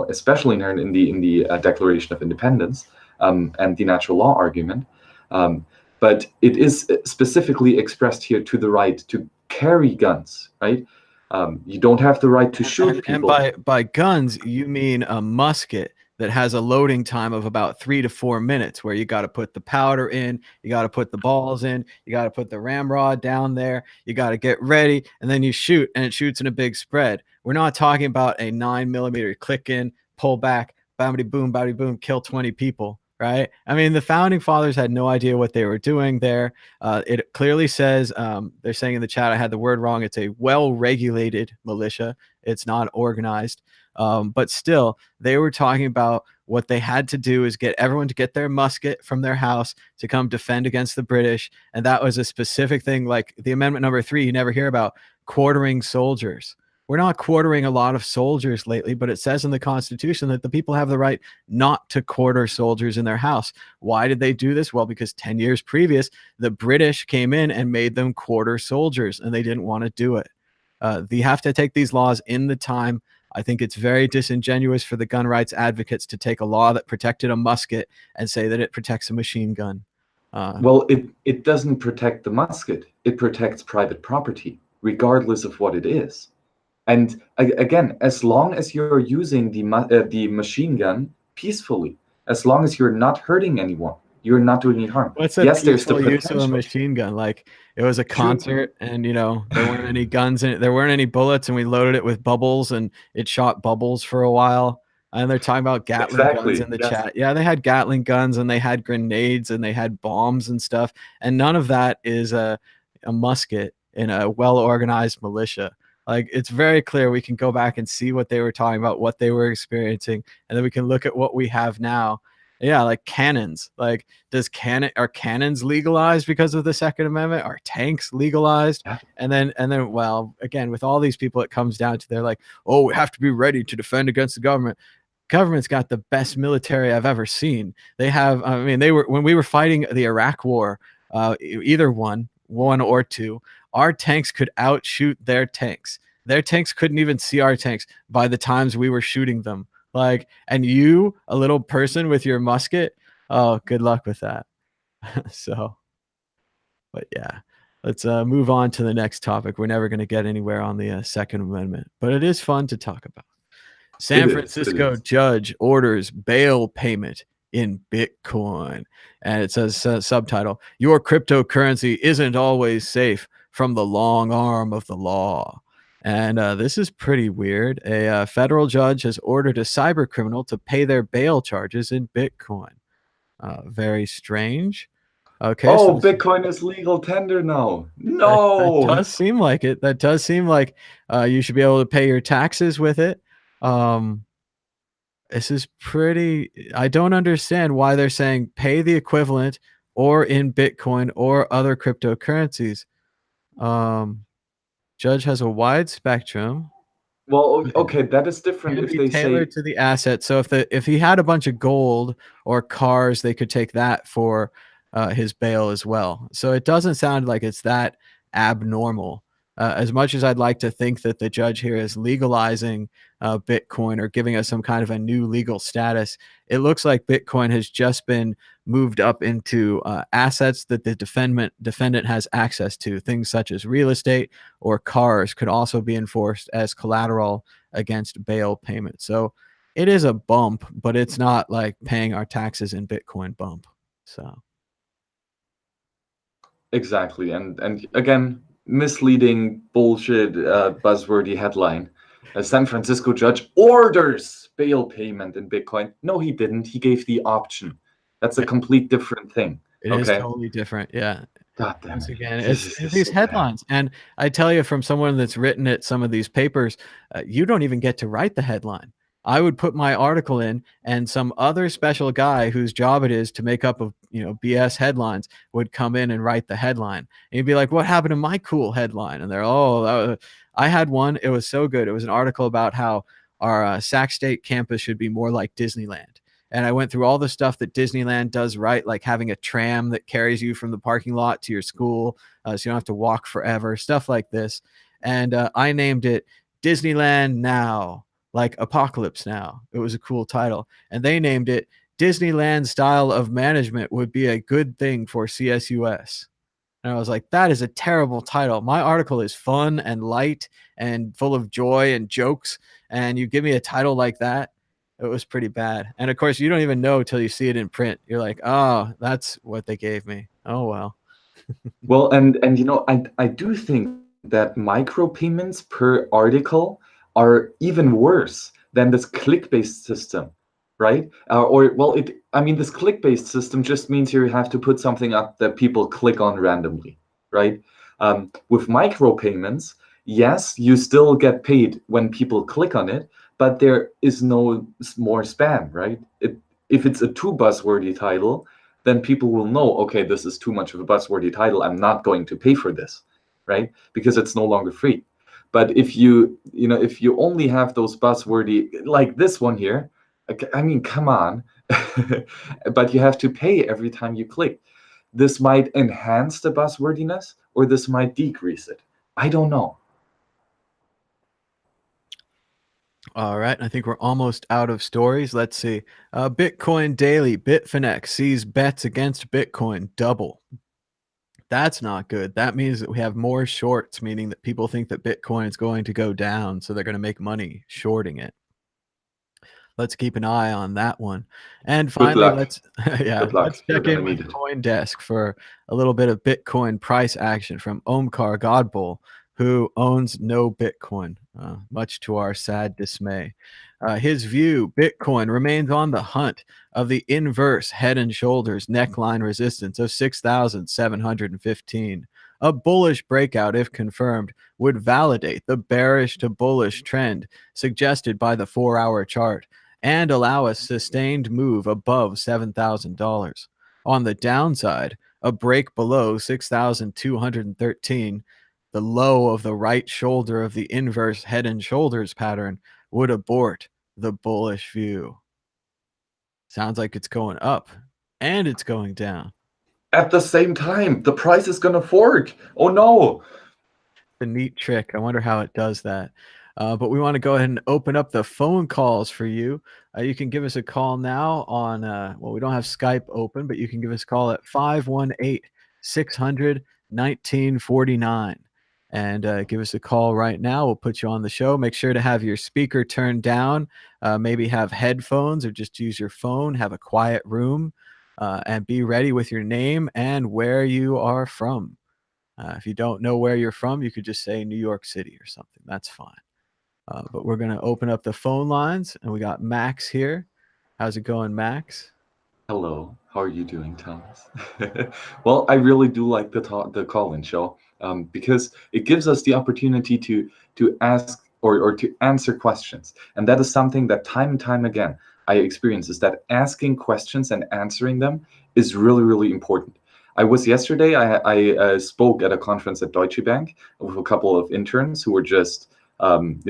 especially inherent in the Declaration of Independence, and the natural law argument. But it is specifically expressed here to the right to carry guns, right? You don't have the right to shoot people. And by guns, you mean a musket that has a loading time of about 3 to 4 minutes, where you got to put the powder in, you got to put the balls in, you got to put the ramrod down there, you got to get ready, and then you shoot, and it shoots in a big spread. We're not talking about a 9mm click in, pull back, bounty boom, kill 20 people. Right? I mean, the founding fathers had no idea what they were doing there. It clearly says, they're saying in the chat, I had the word wrong. It's a well-regulated militia. It's not organized. But still, they were talking about what they had to do is get everyone to get their musket from their house to come defend against the British. And that was a specific thing, like the Amendment number 3, you never hear about quartering soldiers. We're not quartering a lot of soldiers lately, but it says in the Constitution that the people have the right not to quarter soldiers in their house. Why did they do this? Well, because 10 years previous, the British came in and made them quarter soldiers, and they didn't want to do it. You have to take these laws in the time. I think it's very disingenuous for the gun rights advocates to take a law that protected a musket and say that it protects a machine gun. Well, it doesn't protect the musket. It protects private property, regardless of what it is. And again, as long as you're using the machine gun peacefully, as long as you're not hurting anyone, you're not doing any harm. What's a peaceful use of a machine gun? Like, it was a concert, and there weren't any guns in it, there weren't any bullets, and we loaded it with bubbles, and it shot bubbles for a while. And they're talking about Gatling guns in the chat. Yeah, they had Gatling guns, and they had grenades, and they had bombs and stuff. And none of that is a musket in a well-organized militia. Like, it's very clear. We can go back and see what they were talking about, what they were experiencing, and then we can look at what we have now. Yeah, like cannons. Like, are cannons legalized because of the Second Amendment? Are tanks legalized? Yeah. And then, well, again, with all these people, it comes down to, they're like, oh, we have to be ready to defend against the government. Government's got the best military I've ever seen. They have, I mean, when we were fighting the Iraq War, either one or two, our tanks could outshoot their tanks. Their tanks couldn't even see our tanks by the times we were shooting them. Like, and you, a little person with your musket, oh, good luck with that. So, but yeah, let's move on to the next topic. We're never going to get anywhere on the Second Amendment, but it is fun to talk about. San Francisco judge orders bail payment in Bitcoin. And it says, subtitle, your cryptocurrency isn't always safe from the long arm of the law. And this is pretty weird. A federal judge has ordered a cyber criminal to pay their bail charges in Bitcoin. Very strange. Okay. Oh, so Bitcoin is legal tender now. No. That does seem like it. That does seem like you should be able to pay your taxes with it. This is pretty, I don't understand why they're saying pay the equivalent or in Bitcoin or other cryptocurrencies. Judge has a wide spectrum. Well, okay, that is different if they say tailored to the asset. So if he had a bunch of gold or cars, they could take that for his bail as well. So it doesn't sound like it's that abnormal. As much as I'd like to think that the judge here is legalizing Bitcoin or giving us some kind of a new legal status, it looks like Bitcoin has just been moved up into assets that the defendant has access to. Things such as real estate or cars could also be enforced as collateral against bail payment. So it is a bump, but it's not like paying our taxes in Bitcoin bump. So exactly, and again, misleading bullshit buzzwordy headline. A San Francisco judge orders bail payment in Bitcoin. No, he didn't. He gave the option. That's a complete different thing. It is totally different. Yeah. God damn it. Once again, it's these headlines. And I tell you, from someone that's written at some of these papers, you don't even get to write the headline. I would put my article in, and some other special guy whose job it is to make up of, BS headlines would come in and write the headline. And you'd be like, what happened to my cool headline? And they're, I had one. It was so good. It was an article about how our Sac State campus should be more like Disneyland. And I went through all the stuff that Disneyland does right, like having a tram that carries you from the parking lot to your school, so you don't have to walk forever, stuff like this. And I named it Disneyland Now, like Apocalypse Now. It was a cool title. And they named it Disneyland Style of Management would be a good thing for CSUS. And I was like, that is a terrible title. My article is fun and light and full of joy and jokes. And you give me a title like that, it was pretty bad. And of course, you don't even know till you see it in print. You're like, oh, that's what they gave me. Oh, well. Well, and I do think that micropayments per article are even worse than this click-based system, right? This click-based system just means you have to put something up that people click on randomly, right? With micropayments, yes, you still get paid when people click on it, but there is no more spam, right? If it's a too buzzwordy title, then people will know, okay, this is too much of a buzzwordy title. I'm not going to pay for this, right? Because it's no longer free. But if you only have those buzzwordy, like this one here, I mean, come on, but you have to pay every time you click. This might enhance the buzzwordiness, or this might decrease it. I don't know. All right. I think we're almost out of stories. Let's see. Bitcoin Daily, Bitfinex sees bets against Bitcoin double. That's not good. That means that we have more shorts, meaning that people think that Bitcoin is going to go down, so they're going to make money shorting it. Let's keep an eye on that one. And finally, let's Good luck. let's check in with CoinDesk for a little bit of Bitcoin price action from Omkar Godbol, who owns no Bitcoin, much to our sad dismay. His view, Bitcoin remains on the hunt of the inverse head and shoulders neckline resistance of 6,715. A bullish breakout, if confirmed, would validate the bearish to bullish trend suggested by the 4-hour chart and allow a sustained move above $7,000. On the downside, a break below 6,213, the low of the right shoulder of the inverse head and shoulders pattern, would abort the bullish view. Sounds like it's going up and it's going down. At the same time, the price is going to fork. Oh, no. A neat trick. I wonder how it does that. But we want to go ahead and open up the phone calls for you. You can give us a call now on, we don't have Skype open, but you can give us a call at 518-600-1949. And give us a call right now. We'll put you on the show. Make sure to have your speaker turned down. Maybe have headphones or just use your phone. Have a quiet room. And be ready with your name and where you are from. If you don't know where you're from, you could just say New York City or something. That's fine. But we're going to open up the phone lines, and we got Max here. How's it going, Max? Hello. How are you doing, Thomas? Well, I really do like the call-in show because it gives us the opportunity to ask or to answer questions. And that is something that time and time again I experience, is that asking questions and answering them is really, really important. Yesterday, I spoke at a conference at Deutsche Bank with a couple of interns who were just doing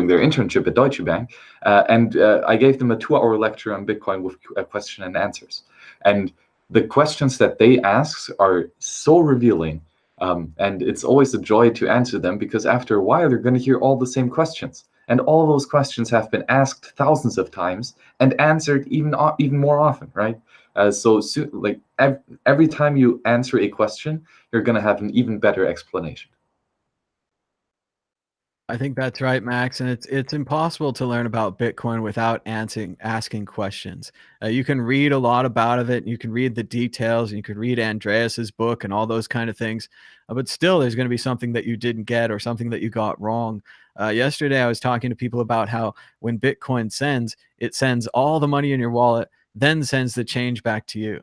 their internship at Deutsche Bank, and I gave them a 2-hour lecture on Bitcoin with question and answers. And the questions that they ask are so revealing, and it's always a joy to answer them, because after a while, they're going to hear all the same questions. And all those questions have been asked thousands of times and answered even more often, right? Every time you answer a question, you're going to have an even better explanation. I think that's right, Max, and it's impossible to learn about Bitcoin without asking questions. You can read a lot about it, and you can read the details, and you can read Andreas's book and all those kind of things, but still there's going to be something that you didn't get or something that you got wrong. Yesterday I was talking to people about how when Bitcoin sends, it sends all the money in your wallet, then sends the change back to you.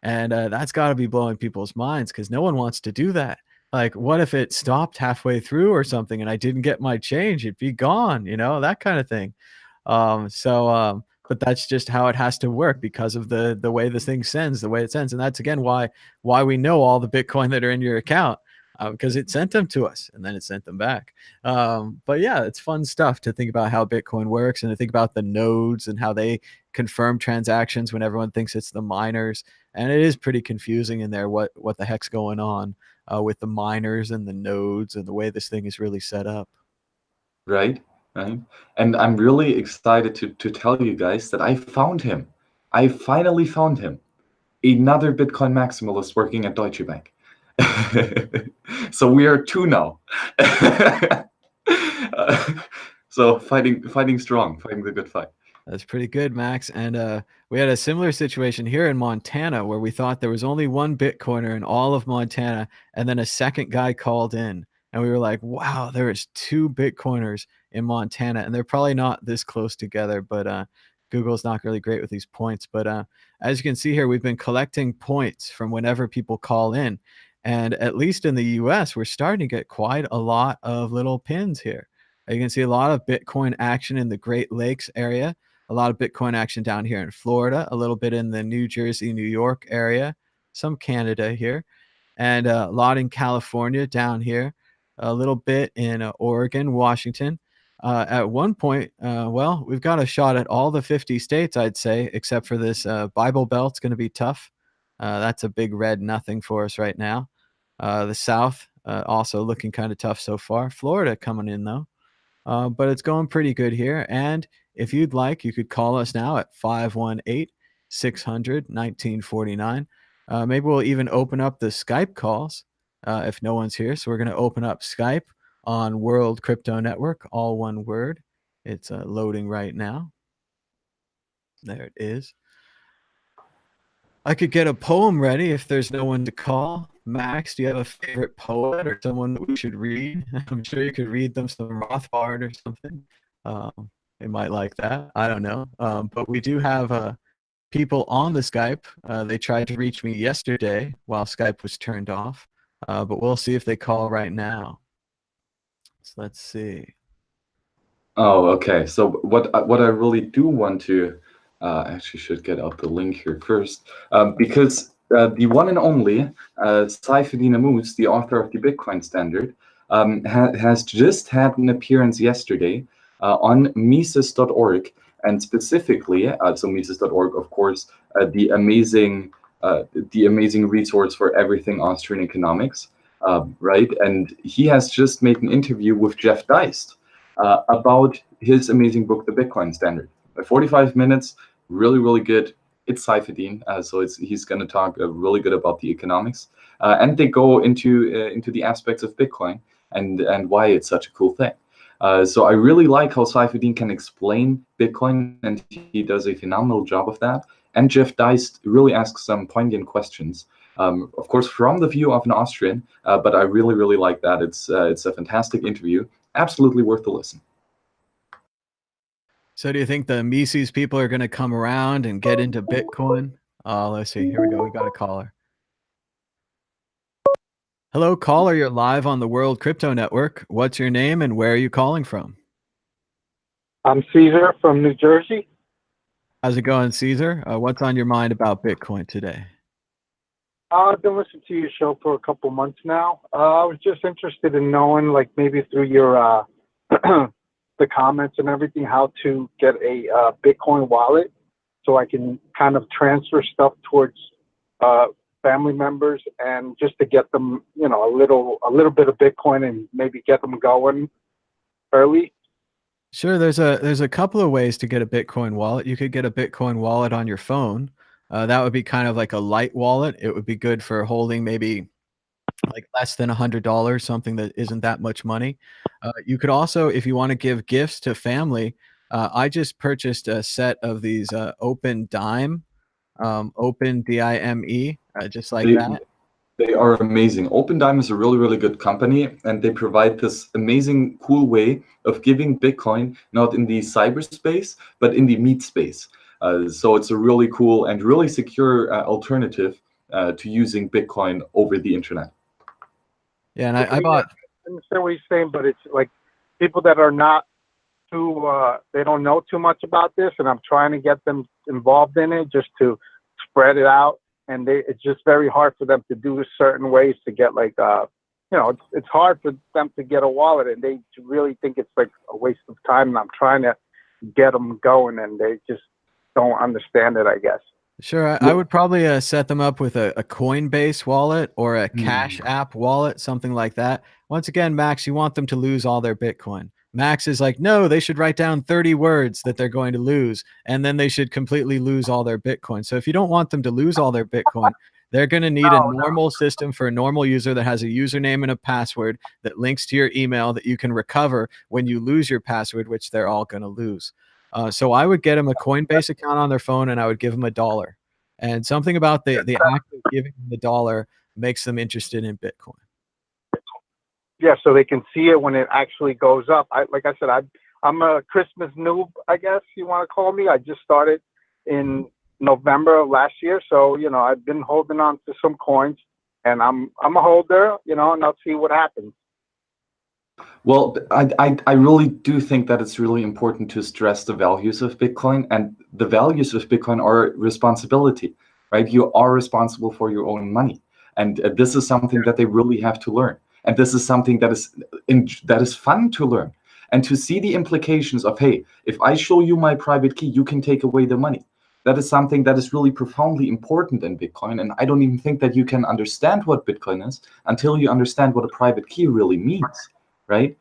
And that's got to be blowing people's minds, because no one wants to do that. Like, what if it stopped halfway through or something and I didn't get my change? It'd be gone, you know, that kind of thing. But that's just how it has to work because of the way this thing sends, the way it sends. And that's again why we know all the Bitcoin that are in your account, because it sent them to us and then it sent them back. But yeah, it's fun stuff to think about how Bitcoin works and to think about the nodes and how they confirm transactions when everyone thinks it's the miners. And it is pretty confusing in there what the heck's going on with the miners and the nodes and the way this thing is really set up. Right? Right? And I'm really excited to tell you guys that I found him. I finally found him. Another Bitcoin maximalist working at Deutsche Bank. So we are two now. So fighting strong, fighting the good fight. That's pretty good, Max. And we had a similar situation here in Montana where we thought there was only one Bitcoiner in all of Montana, and then a second guy called in, and we were like, "Wow, there is two Bitcoiners in Montana, and they're probably not this close together." But Google's not really great with these points. But as you can see here, we've been collecting points from whenever people call in, and at least in the U.S., we're starting to get quite a lot of little pins here. You can see a lot of Bitcoin action in the Great Lakes area, a lot of Bitcoin action down here in Florida, a little bit in the New Jersey, New York area, some Canada here, and a lot in California down here, a little bit in Oregon, Washington. At one point, well, we've got a shot at all the 50 states, I'd say, except for this Bible Belt's going to be tough. That's a big red nothing for us right now. The South also looking kind of tough so far. Florida coming in, though. But it's going pretty good here. And if you'd like, you could call us now at 518-600-1949. Maybe we'll even open up the Skype calls if no one's here. So we're going to open up Skype on World Crypto Network, all one word. It's loading right now. There it is. I could get a poem ready if there's no one to call. Max, do you have a favorite poet or someone that we should read? I'm sure you could read them some Rothbard or something. They might like that. I don't know. But we do have people on the Skype. They tried to reach me yesterday while Skype was turned off. But we'll see if they call right now. So let's see. Oh, okay. So what I really do want to actually should get out the link here first, because the one and only Saifedean Ammous, the author of the Bitcoin Standard, has just had an appearance yesterday on Mises.org, and specifically, so Mises.org, of course, the amazing resource for everything Austrian economics, right? And he has just made an interview with Jeff Deist about his amazing book, The Bitcoin Standard. 45 minutes, really, really good. It's Saifedean, so he's going to talk really good about the economics, and they go into the aspects of Bitcoin and why it's such a cool thing. So I really like how Saifedean can explain Bitcoin, and he does a phenomenal job of that. And Jeff Deist really asks some poignant questions, of course, from the view of an Austrian, but I really, really like that. It's a fantastic interview. Absolutely worth the listen. So do you think the Mises people are going to come around and get into Bitcoin? Let's see. Here we go. We got a caller. Hello, caller. You're live on the World Crypto Network. What's your name and where are you calling from? I'm Caesar from New Jersey. How's it going, Caesar? What's on your mind about Bitcoin today? I've been listening to your show for a couple months now. I was just interested in knowing, like maybe through your the comments and everything, how to get a Bitcoin wallet so I can kind of transfer stuff towards family members and just to get them, you know, a little bit of Bitcoin and maybe get them going early. Sure. There's a couple of ways to get a Bitcoin wallet. You could get a Bitcoin wallet on your phone. That would be kind of like a light wallet. It would be good for holding maybe like less than $100, something that isn't that much money. You could also, if you want to give gifts to family, I just purchased a set of these Open Dime, Open DIME, just like that. They are amazing. OpenDime is a really, really good company, and they provide this amazing, cool way of giving Bitcoin, not in the cyberspace, but in the meat space. So it's a really cool and really secure alternative to using Bitcoin over the internet. Yeah, and I bought. I understand what you're saying, but it's like people that are not too, they don't know too much about this, and I'm trying to get them involved in it just to spread it out. And it's just very hard for them to do certain ways to get like, it's hard for them to get a wallet, and they really think it's like a waste of time. And I'm trying to get them going, and they just don't understand it, I guess. Sure, I would probably set them up with a Coinbase wallet or a Cash App wallet, something like that. Once again, Max, you want them to lose all their Bitcoin. Max is like, no, they should write down 30 words that they're going to lose, and then they should completely lose all their Bitcoin. So if you don't want them to lose all their Bitcoin, they're going to need a normal system for a normal user that has a username and a password that links to your email that you can recover when you lose your password, which they're all going to lose. So I would get them a Coinbase account on their phone, and I would give them $1. And something about the act of giving them the $1 makes them interested in Bitcoin. Yeah, so they can see it when it actually goes up. Like I said, I'm a Christmas noob, I guess you want to call me. I just started in November of last year, so I've been holding on to some coins, and I'm a holder, and I'll see what happens. Well, I really do think that it's really important to stress the values of Bitcoin, and the values of Bitcoin are responsibility, right? You are responsible for your own money, and this is something that they really have to learn. And this is something that is fun to learn, and to see the implications of, hey, if I show you my private key, you can take away the money. That is something that is really profoundly important in Bitcoin. And I don't even think that you can understand what Bitcoin is until you understand what a private key really means, right?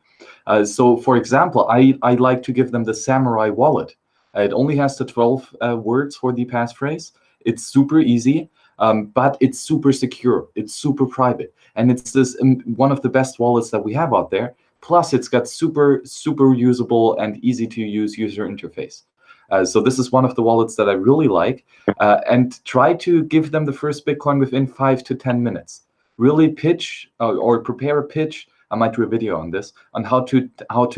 So, for example, I like to give them the Samurai wallet. It only has the 12 words for the passphrase. It's super easy. But it's super secure, it's super private, and it's one of the best wallets that we have out there. Plus, it's got super usable and easy to use user interface. So this is one of the wallets that I really like, and try to give them the first Bitcoin within 5 to 10 minutes. Really pitch or prepare a pitch. I might do a video on this, on how to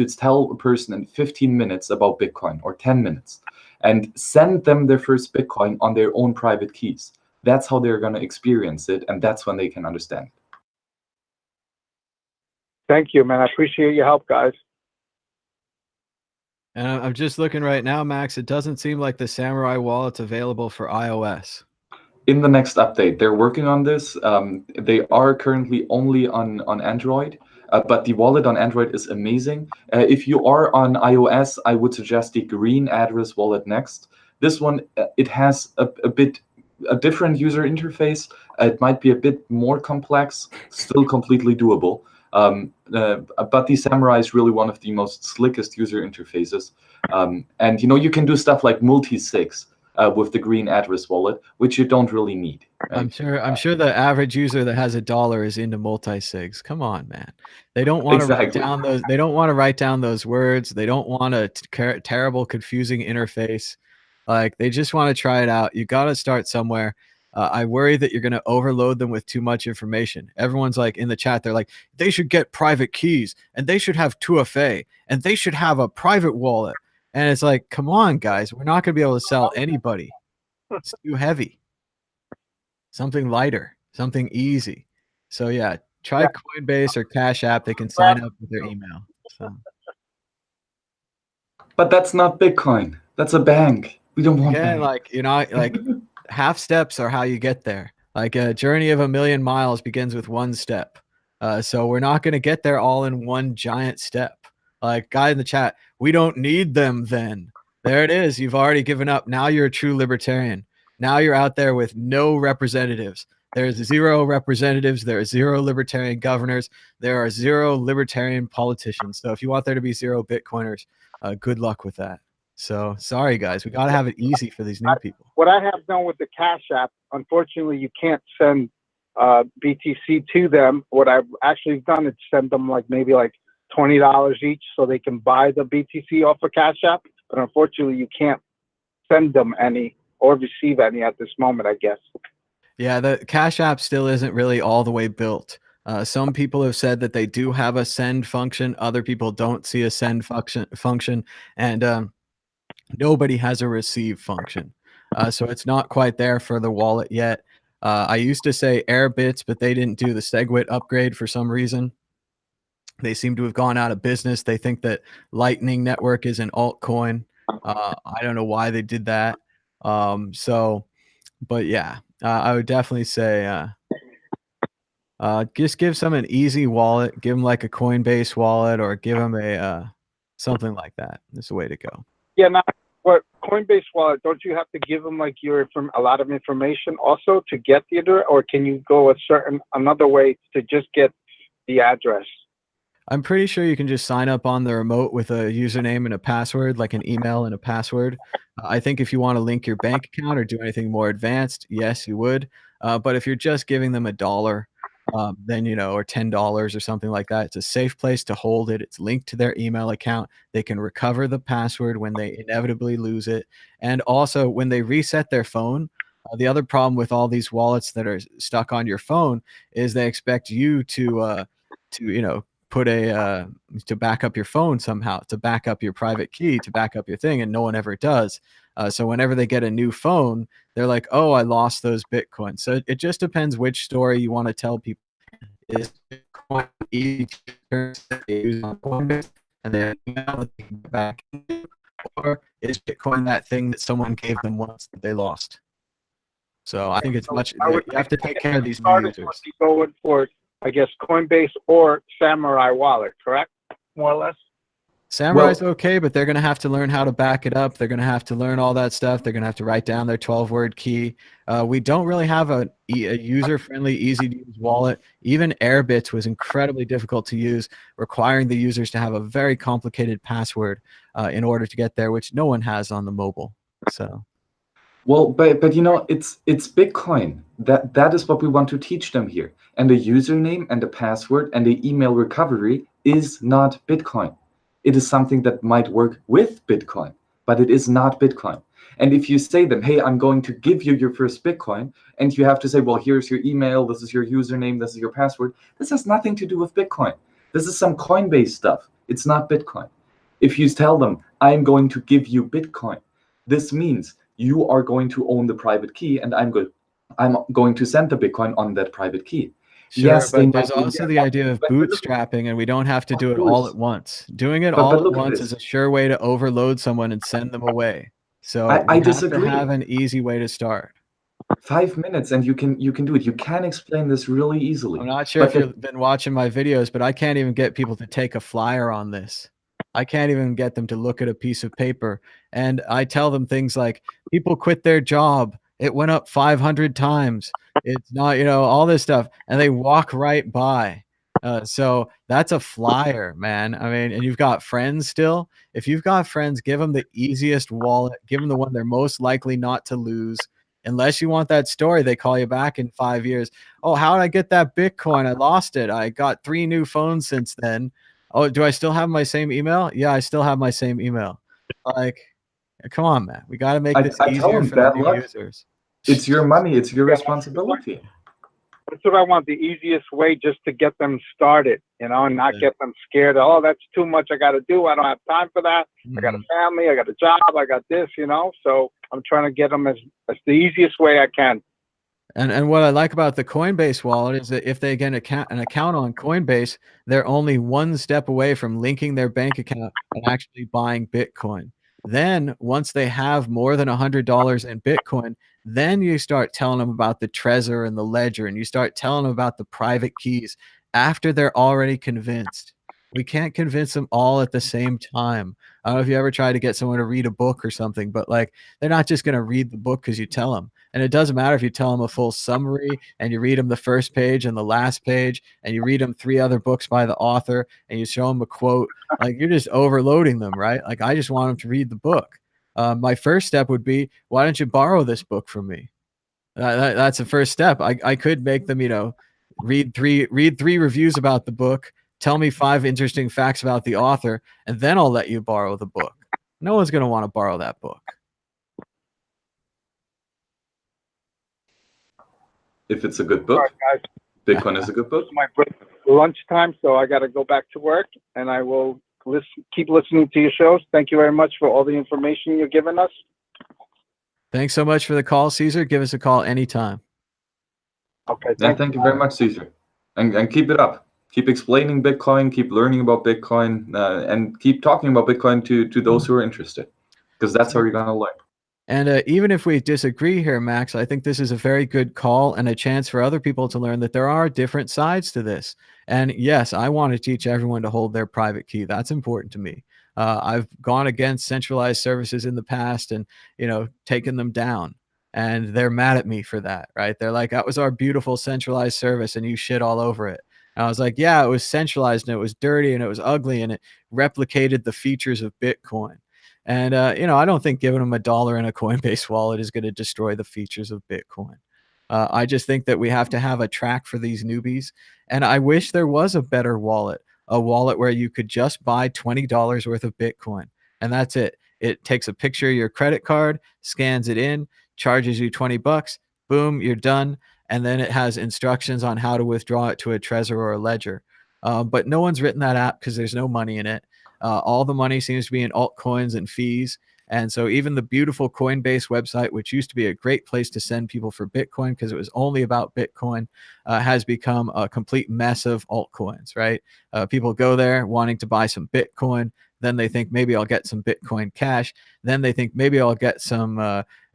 tell a person in 15 minutes about Bitcoin, or 10 minutes, and send them their first Bitcoin on their own private keys. That's how they're going to experience it, and that's when they can understand. Thank you, man. I appreciate your help, guys. And I'm just looking right now, Max. It doesn't seem like the Samurai wallet's available for iOS. In the next update, they're working on this. They are currently only on Android, but the wallet on Android is amazing. If you are on iOS, I would suggest the green address wallet next. This one, it has a different user interface. It might be a bit more complex, still completely doable. But the Samurai is really one of the most slickest user interfaces. And you can do stuff like multi-sigs with the green address wallet, which you don't really need. Right? I'm sure the average user that has $1 is into multi-sigs. Come on, man. They don't want to write down those. They don't want to write down those words. They don't want a terrible, confusing interface. Like, they just want to try it out. You got to start somewhere. I worry that you're going to overload them with too much information. Everyone's like in the chat, they're like, they should get private keys, and they should have 2FA, and they should have a private wallet. And it's like, come on, guys, we're not going to be able to sell anybody. It's too heavy. Something lighter, something easy. So yeah, try Coinbase or Cash App. They can sign up with their email. So. But that's not Bitcoin. That's a bank. We don't want that. Like half steps are how you get there. Like a journey of 1,000,000 miles begins with one step. So we're not going to get there all in one giant step. Like, guy in the chat, we don't need them then. There it is. You've already given up. Now you're a true libertarian. Now you're out there with no representatives. There's 0 representatives. There are 0 libertarian governors. There are 0 libertarian politicians. So if you want there to be 0 Bitcoiners, good luck with that. So sorry, guys. We got to have it easy for these new people. What I have done with the Cash App, unfortunately, you can't send BTC to them. What I've actually done is send them maybe $20 each so they can buy the BTC off of Cash App. But unfortunately, you can't send them any or receive any at this moment, I guess. Yeah, the Cash App still isn't really all the way built. Some people have said that they do have a send function. Other people don't see a send function. And nobody has a receive function. So it's not quite there for the wallet yet. I used to say Airbits, but they didn't do the SegWit upgrade for some reason. They seem to have gone out of business. They think that Lightning Network is an altcoin. I don't know why they did that. But yeah, I would definitely say just give someone an easy wallet, give them like a Coinbase wallet, or give them a something like that. Is the way to go. Yeah, now, but Coinbase wallet, don't you have to give them like a lot of information also to get the address, or can you go another way to just get the address? I'm pretty sure you can just sign up on the remote with a username and a password, like an email and a password. I think if you want to link your bank account or do anything more advanced, yes, you would. But if you're just giving them $1, then or $10 or something like that, it's a safe place to hold it. It's linked to their email account. They can recover the password when they inevitably lose it, and also when they reset their phone. The other problem with all these wallets that are stuck on your phone is they expect you to put to back up your phone somehow, to back up your private key, to back up your thing, and no one ever does. So whenever they get a new phone, they're like, "Oh, I lost those Bitcoins." So it just depends which story you want to tell people. Is Bitcoin easy to use on Coinbase and then email that they can get back into, or is Bitcoin that thing that someone gave them once that they lost? So I think it's much. You have to take care of these new users. Going for, I guess, Coinbase or Samurai Wallet, correct? More or less. Samurai's okay, but they're going to have to learn how to back it up. They're going to have to learn all that stuff. They're going to have to write down their 12-word key. We don't really have a user-friendly, easy-to-use wallet. Even Airbits was incredibly difficult to use, requiring the users to have a very complicated password in order to get there, which no one has on the mobile. So. Well, but it's Bitcoin. That is what we want to teach them here. And the username and the password and the email recovery is not Bitcoin. It is something that might work with Bitcoin, but it is not Bitcoin. And if you say them, hey, I'm going to give you your first Bitcoin, and you have to say, well, here's your email, this is your username, this is your password. This has nothing to do with Bitcoin. This is some Coinbase stuff. It's not Bitcoin. If you tell them, I'm going to give you Bitcoin, this means you are going to own the private key, and I'm going to send the Bitcoin on that private key. Sure, yes, but there's also the idea of bootstrapping, and we don't have to do it all at once. Doing it all at once is a sure way to overload someone and send them away. So I disagree. Have to have an easy way to start. 5 minutes, and you can do it. You can explain this really easily. I'm not sure if you've been watching my videos, but I can't even get people to take a flyer on this. I can't even get them to look at a piece of paper. And I tell them things like, people quit their job. It went up 500 times. It's not, all this stuff. And they walk right by. So that's a flyer, man. I mean, and you've got friends still. If you've got friends, give them the easiest wallet. Give them the one they're most likely not to lose. Unless you want that story, they call you back in 5 years. Oh, how did I get that Bitcoin? I lost it. I got 3 new phones since then. Oh, do I still have my same email? Yeah, I still have my same email. Like, come on, man. We got to make this easier for the new users. It's your money. It's your responsibility. That's what I want, the easiest way just to get them started, and not get them scared. Oh, that's too much I got to do. I don't have time for that. I got a family. I got a job. I got this, So I'm trying to get them as the easiest way I can. And what I like about the Coinbase wallet is that if they get an account on Coinbase, they're only one step away from linking their bank account and actually buying Bitcoin. Then once they have more than $100 in Bitcoin, then you start telling them about the Trezor and the Ledger, and you start telling them about the private keys after they're already convinced. We can't convince them all at the same time. I don't know if you ever try to get someone to read a book or something, but they're not just going to read the book because you tell them. And it doesn't matter if you tell them a full summary and you read them the first page and the last page, and you read them 3 other books by the author and you show them a quote. You're just overloading them, right? I just want them to read the book. My first step would be, why don't you borrow this book from me? That's the first step. I could make them, read three reviews about the book, tell me 5 interesting facts about the author, and then I'll let you borrow the book. No one's going to want to borrow that book. If it's a good book, right, Bitcoin is a good book. It's my lunchtime, so I got to go back to work, and I will keep listening to your shows. Thank you very much for all the information you're giving us. Thanks so much for the call, Caesar. Give us a call anytime. Okay, Yeah, thank you very much, Caesar. And keep it up. Keep explaining Bitcoin, keep learning about Bitcoin, and keep talking about Bitcoin to those who are interested, because that's how you're going to learn. And even if we disagree here, Max, I think this is a very good call and a chance for other people to learn that there are different sides to this. And yes, I want to teach everyone to hold their private key. That's important to me. I've gone against centralized services in the past and, taken them down. And they're mad at me for that, right? They're like, that was our beautiful centralized service and you shit all over it. And I was like, yeah, it was centralized and it was dirty and it was ugly and it replicated the features of Bitcoin. And, I don't think giving them $1 in a Coinbase wallet is going to destroy the features of Bitcoin. I just think that we have to have a track for these newbies. And I wish there was a wallet where you could just buy $20 worth of Bitcoin. And that's it. It takes a picture of your credit card, scans it in, charges you 20 bucks, boom, you're done. And then it has instructions on how to withdraw it to a Trezor or a Ledger. But no one's written that app because there's no money in it. All the money seems to be in altcoins and fees. And so even the beautiful Coinbase website, which used to be a great place to send people for Bitcoin because it was only about Bitcoin, has become a complete mess of altcoins, right? People go there wanting to buy some Bitcoin. Then they think maybe I'll get some Bitcoin Cash. Then they think maybe I'll get some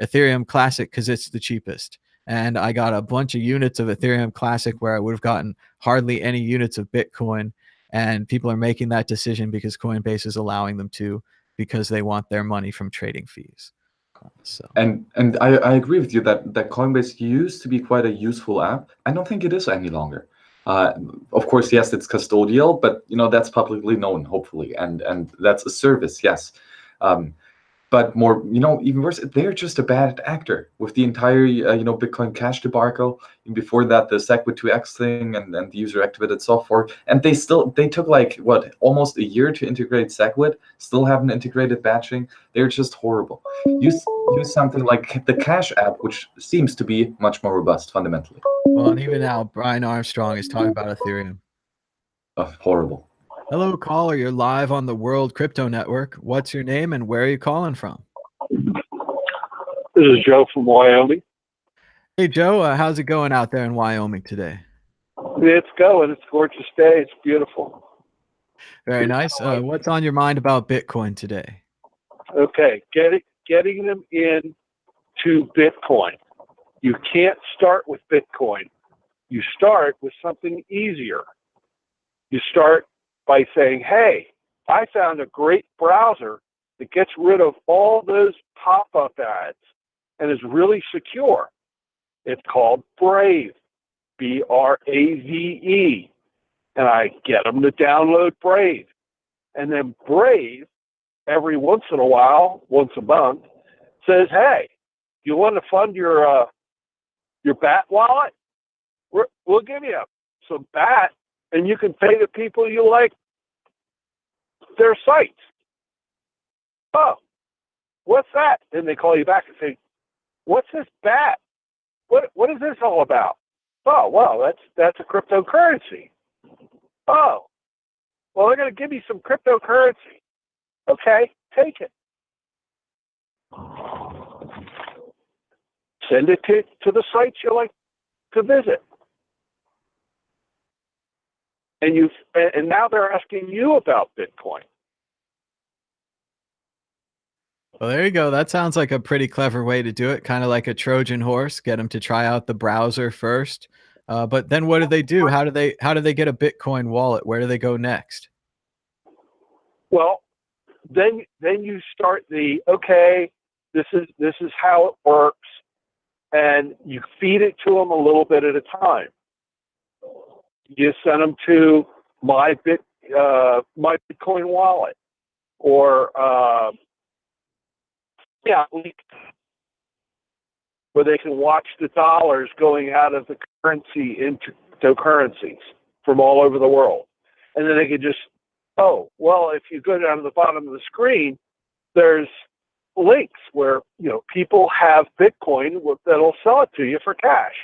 Ethereum Classic because it's the cheapest. And I got a bunch of units of Ethereum Classic where I would have gotten hardly any units of Bitcoin. And people are making that decision because Coinbase is allowing them to, because they want their money from trading fees. So And I agree with you that Coinbase used to be quite a useful app. I don't think it is any longer. Uh, of course, yes, it's custodial, but that's publicly known, hopefully, and that's a service, yes. But more, even worse, they're just a bad actor with the entire, Bitcoin Cash debacle. And before that, the SegWit2x thing and the user activated software. And they took like, almost a year to integrate SegWit, still haven't integrated batching. They're just horrible. Use something like the Cash app, which seems to be much more robust fundamentally. well, and even now, Brian Armstrong is talking about Ethereum. Horrible. Hello, caller. You're live on the World Crypto Network. What's your name and where are you calling from? This is Joe from Wyoming. Hey, Joe. How's it going out there in Wyoming today? It's going. It's a gorgeous day. It's beautiful. Very nice. What's on your mind about Bitcoin today? Okay, getting them in to Bitcoin. You can't start with Bitcoin. You start with something easier. You start by saying, hey, I found a great browser that gets rid of all those pop-up ads and is really secure. It's called Brave, Brave. And I get them to download Brave. And then Brave, every once in a while, once a month, says, hey, you want to fund your BAT wallet? We'll give you some BAT, and you can pay the people you like their sites. Oh, what's that? Then they call you back and say, what's this BAT? What is this all about? Oh, well, that's a cryptocurrency. Oh, well, they're going to give you some cryptocurrency. Okay, take it. Send it to the sites you like to visit. And now they're asking you about Bitcoin. Well, there you go. That sounds like a pretty clever way to do it, kind of like a Trojan horse, get them to try out the browser first. But then what do they do? How do they get a Bitcoin wallet? Where do they go next? Well, then you start okay, this is how it works, and you feed it to them a little bit at a time. You send them to my Bitcoin wallet, or where they can watch the dollars going out of the currency into cryptocurrencies from all over the world. And then they can just, if you go down to the bottom of the screen, there's links where, people have Bitcoin that'll sell it to you for cash.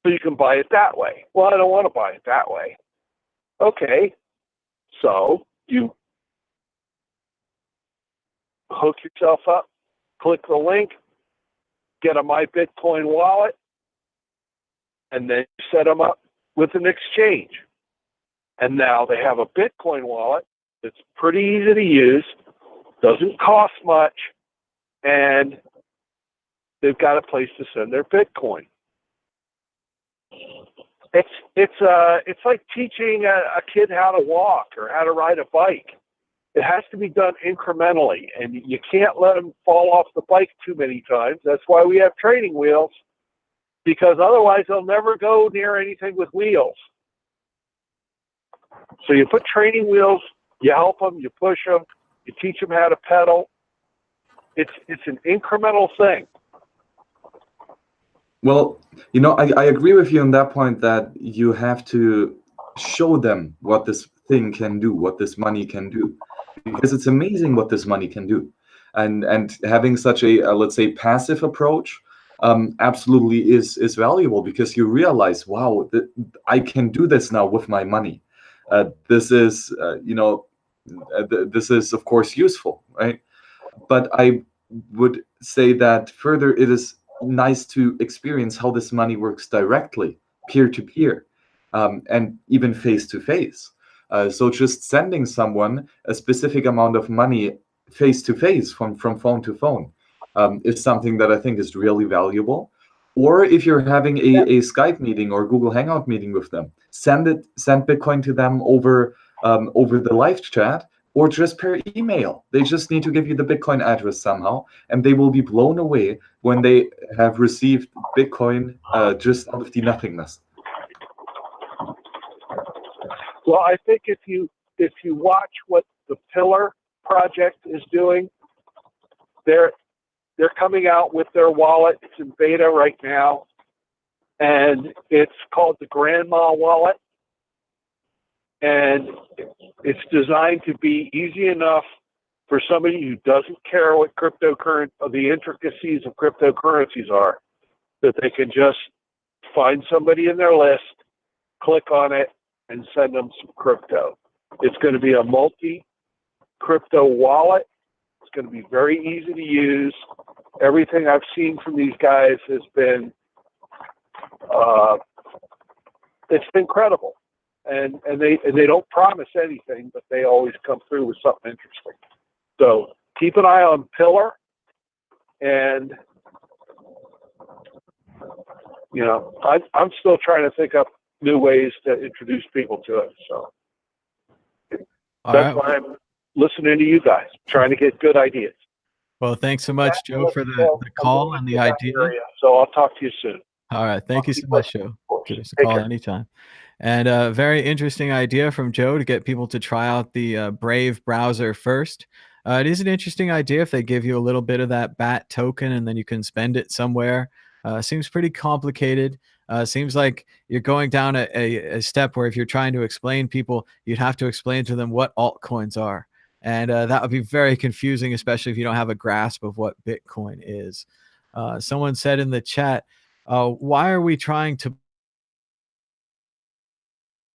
So you can buy it that way. Well, I don't want to buy it that way. Okay. So you hook yourself up, click the link, get a My Bitcoin wallet, and then you set them up with an exchange. And now they have a Bitcoin wallet that's pretty easy to use, doesn't cost much, and they've got a place to send their Bitcoin. It's like teaching a kid how to walk or how to ride a bike. It has to be done incrementally, and you can't let them fall off the bike too many times. That's why we have training wheels, because otherwise they'll never go near anything with wheels. So you put training wheels, you help them, you push them, you teach them how to pedal. It's an incremental thing. Well, you know, I agree with you on that point, that you have to show them what this thing can do, what this money can do, because it's amazing what this money can do. And having such a let's say, passive approach absolutely is valuable, because you realize, wow, I can do this now with my money. This is, you know, this is of course useful, right? But I would say that further, it is nice to experience how this money works directly, peer-to-peer, and even face-to-face. So just sending someone a specific amount of money face-to-face from phone to phone is something that I think is really valuable. Or if you're having a Skype meeting or Google Hangout meeting with them, send Bitcoin to them over the live chat, or just per email. They just need to give you the Bitcoin address somehow, and they will be blown away when they have received Bitcoin just out of the nothingness. Well, I think if you watch what the Pillar project is doing, they're coming out with their wallet. It's in beta right now, and it's called the Grandma Wallet. And it's designed to be easy enough for somebody who doesn't care what the intricacies of cryptocurrencies are, that they can just find somebody in their list, click on it, and send them some crypto. It's going to be a multi-crypto wallet. It's going to be very easy to use. Everything I've seen from these guys has been, it's been credible. And they don't promise anything, but they always come through with something interesting. So keep an eye on Pillar, and you know, I'm still trying to think up new ways to introduce people to it. So that's why I'm listening to you guys, trying to get good ideas. Well, thanks so much, Joe, for the call and the idea. So I'll talk to you soon. All right. Thank you so much, Joe. Give us a call anytime. And a very interesting idea from Joe to get people to try out the Brave browser first. It is an interesting idea if they give you a little bit of that BAT token and then you can spend it somewhere. Seems pretty complicated. Seems like you're going down a step where if you're trying to explain people, you'd have to explain to them what altcoins are. And that would be very confusing, especially if you don't have a grasp of what Bitcoin is. Someone said in the chat, why are we trying to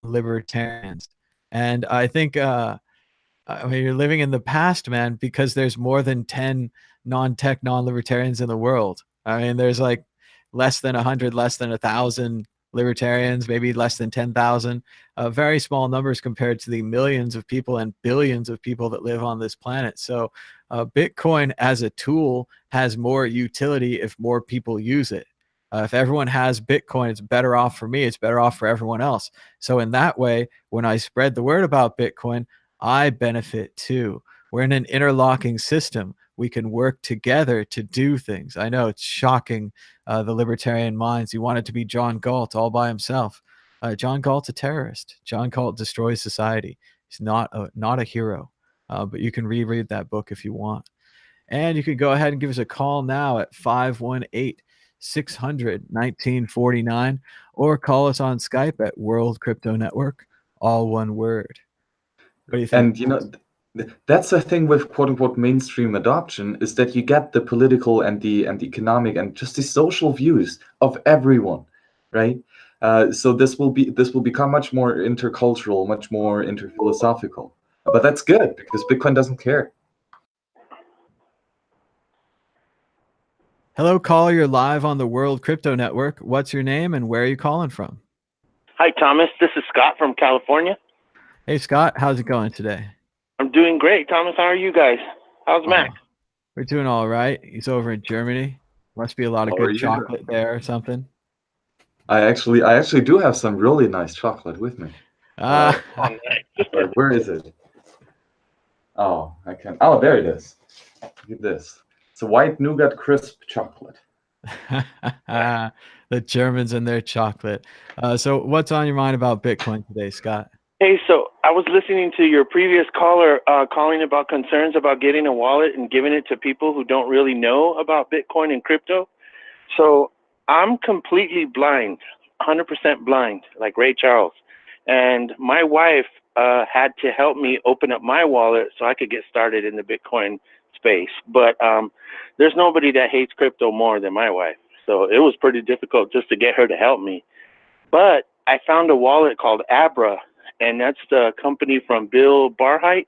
libertarians? And I think I mean, you're living in the past, man, because there's more than 10 non-tech, non-libertarians in the world. I mean, there's like less than 100, less than 1,000 libertarians, maybe less than 10,000. Very small numbers compared to the millions of people and billions of people that live on this planet. So Bitcoin as a tool has more utility if more people use it. If everyone has Bitcoin, it's better off for me. It's better off for everyone else. So in that way, when I spread the word about Bitcoin, I benefit too. We're in an interlocking system. We can work together to do things. I know it's shocking, the libertarian minds. You want it to be John Galt all by himself. John Galt's a terrorist. John Galt destroys society. He's not a hero. But you can reread that book if you want. And you can go ahead and give us a call now at 518-600-1949 or call us on Skype at World Crypto Network, all one word. What do you think? And you know, that's the thing with quote unquote mainstream adoption, is that you get the political and the economic and just the social views of everyone, right? So this will become much more intercultural, much more interphilosophical. But that's good, because Bitcoin doesn't care. Hello, caller. You're live on the World Crypto Network. What's your name and where are you calling from? Hi, Thomas. This is Scott from California. Hey, Scott. How's it going today? I'm doing great. Thomas, how are you guys? How's Max? We're doing all right. He's over in Germany. Must be a lot of How are good you? chocolate there or something. I actually do have some really nice chocolate with me. Ah, Where is it? Oh, I can. Oh, there it is. Look at this. It's a white nougat crisp chocolate. the Germans and their chocolate. So what's on your mind about Bitcoin today, Scott? Hey, so I was listening to your previous caller calling about concerns about getting a wallet and giving it to people who don't really know about Bitcoin and crypto. So I'm completely blind, 100% blind, like Ray Charles. And my wife had to help me open up my wallet so I could get started in the Bitcoin space. But there's nobody that hates crypto more than my wife. So it was pretty difficult just to get her to help me. But I found a wallet called Abra, and that's the company from Bill Barheit.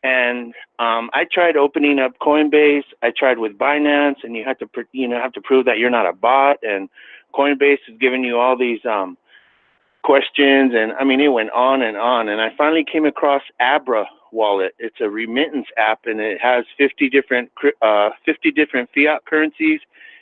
And I tried opening up Coinbase. I tried with Binance, and you have to prove that you're not a bot. And Coinbase is giving you all these questions, and I mean, it went on. And I finally came across Abra wallet. It's a remittance app, and it has 50 different fiat currencies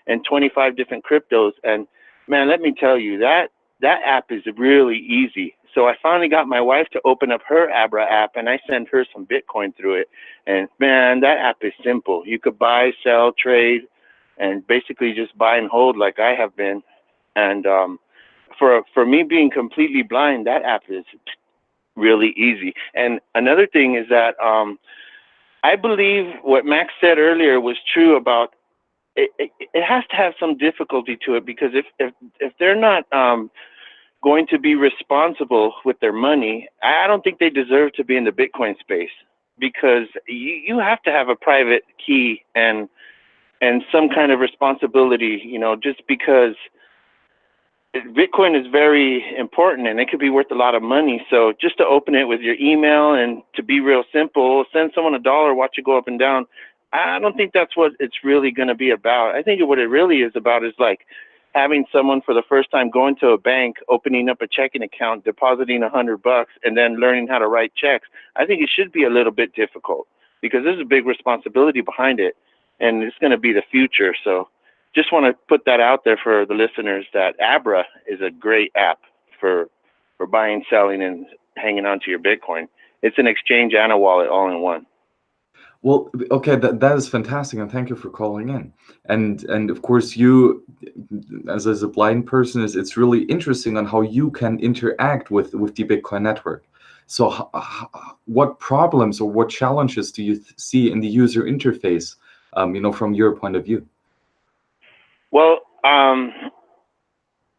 and 25 different cryptos. And man, let me tell you, that app is really easy. So I finally got my wife to open up her Abra app, and I send her some Bitcoin through it. And man, that app is simple. You could buy, sell, trade, and basically just buy and hold like I have been. And for me being completely blind, that app is really easy. And another thing is that I believe what Max said earlier was true about it has to have some difficulty to it, because if they're not going to be responsible with their money, I don't think they deserve to be in the Bitcoin space, because you have to have a private key and some kind of responsibility, just because Bitcoin is very important and it could be worth a lot of money. So just to open it with your email and to be real simple, send someone $1, watch it go up and down. I don't think that's what it's really going to be about. I think what it really is about is like having someone for the first time going to a bank, opening up a checking account, depositing $100, and then learning how to write checks. I think it should be a little bit difficult, because there's a big responsibility behind it, and it's going to be the future. So just want to put that out there for the listeners, that Abra is a great app for buying, selling, and hanging on to your Bitcoin. It's an exchange and a wallet all in one. Well, okay, that is fantastic, and thank you for calling in. And of course, you, as a blind person, it's really interesting on how you can interact with the Bitcoin network. So, what problems or what challenges do you see in the user interface? From your point of view. Well,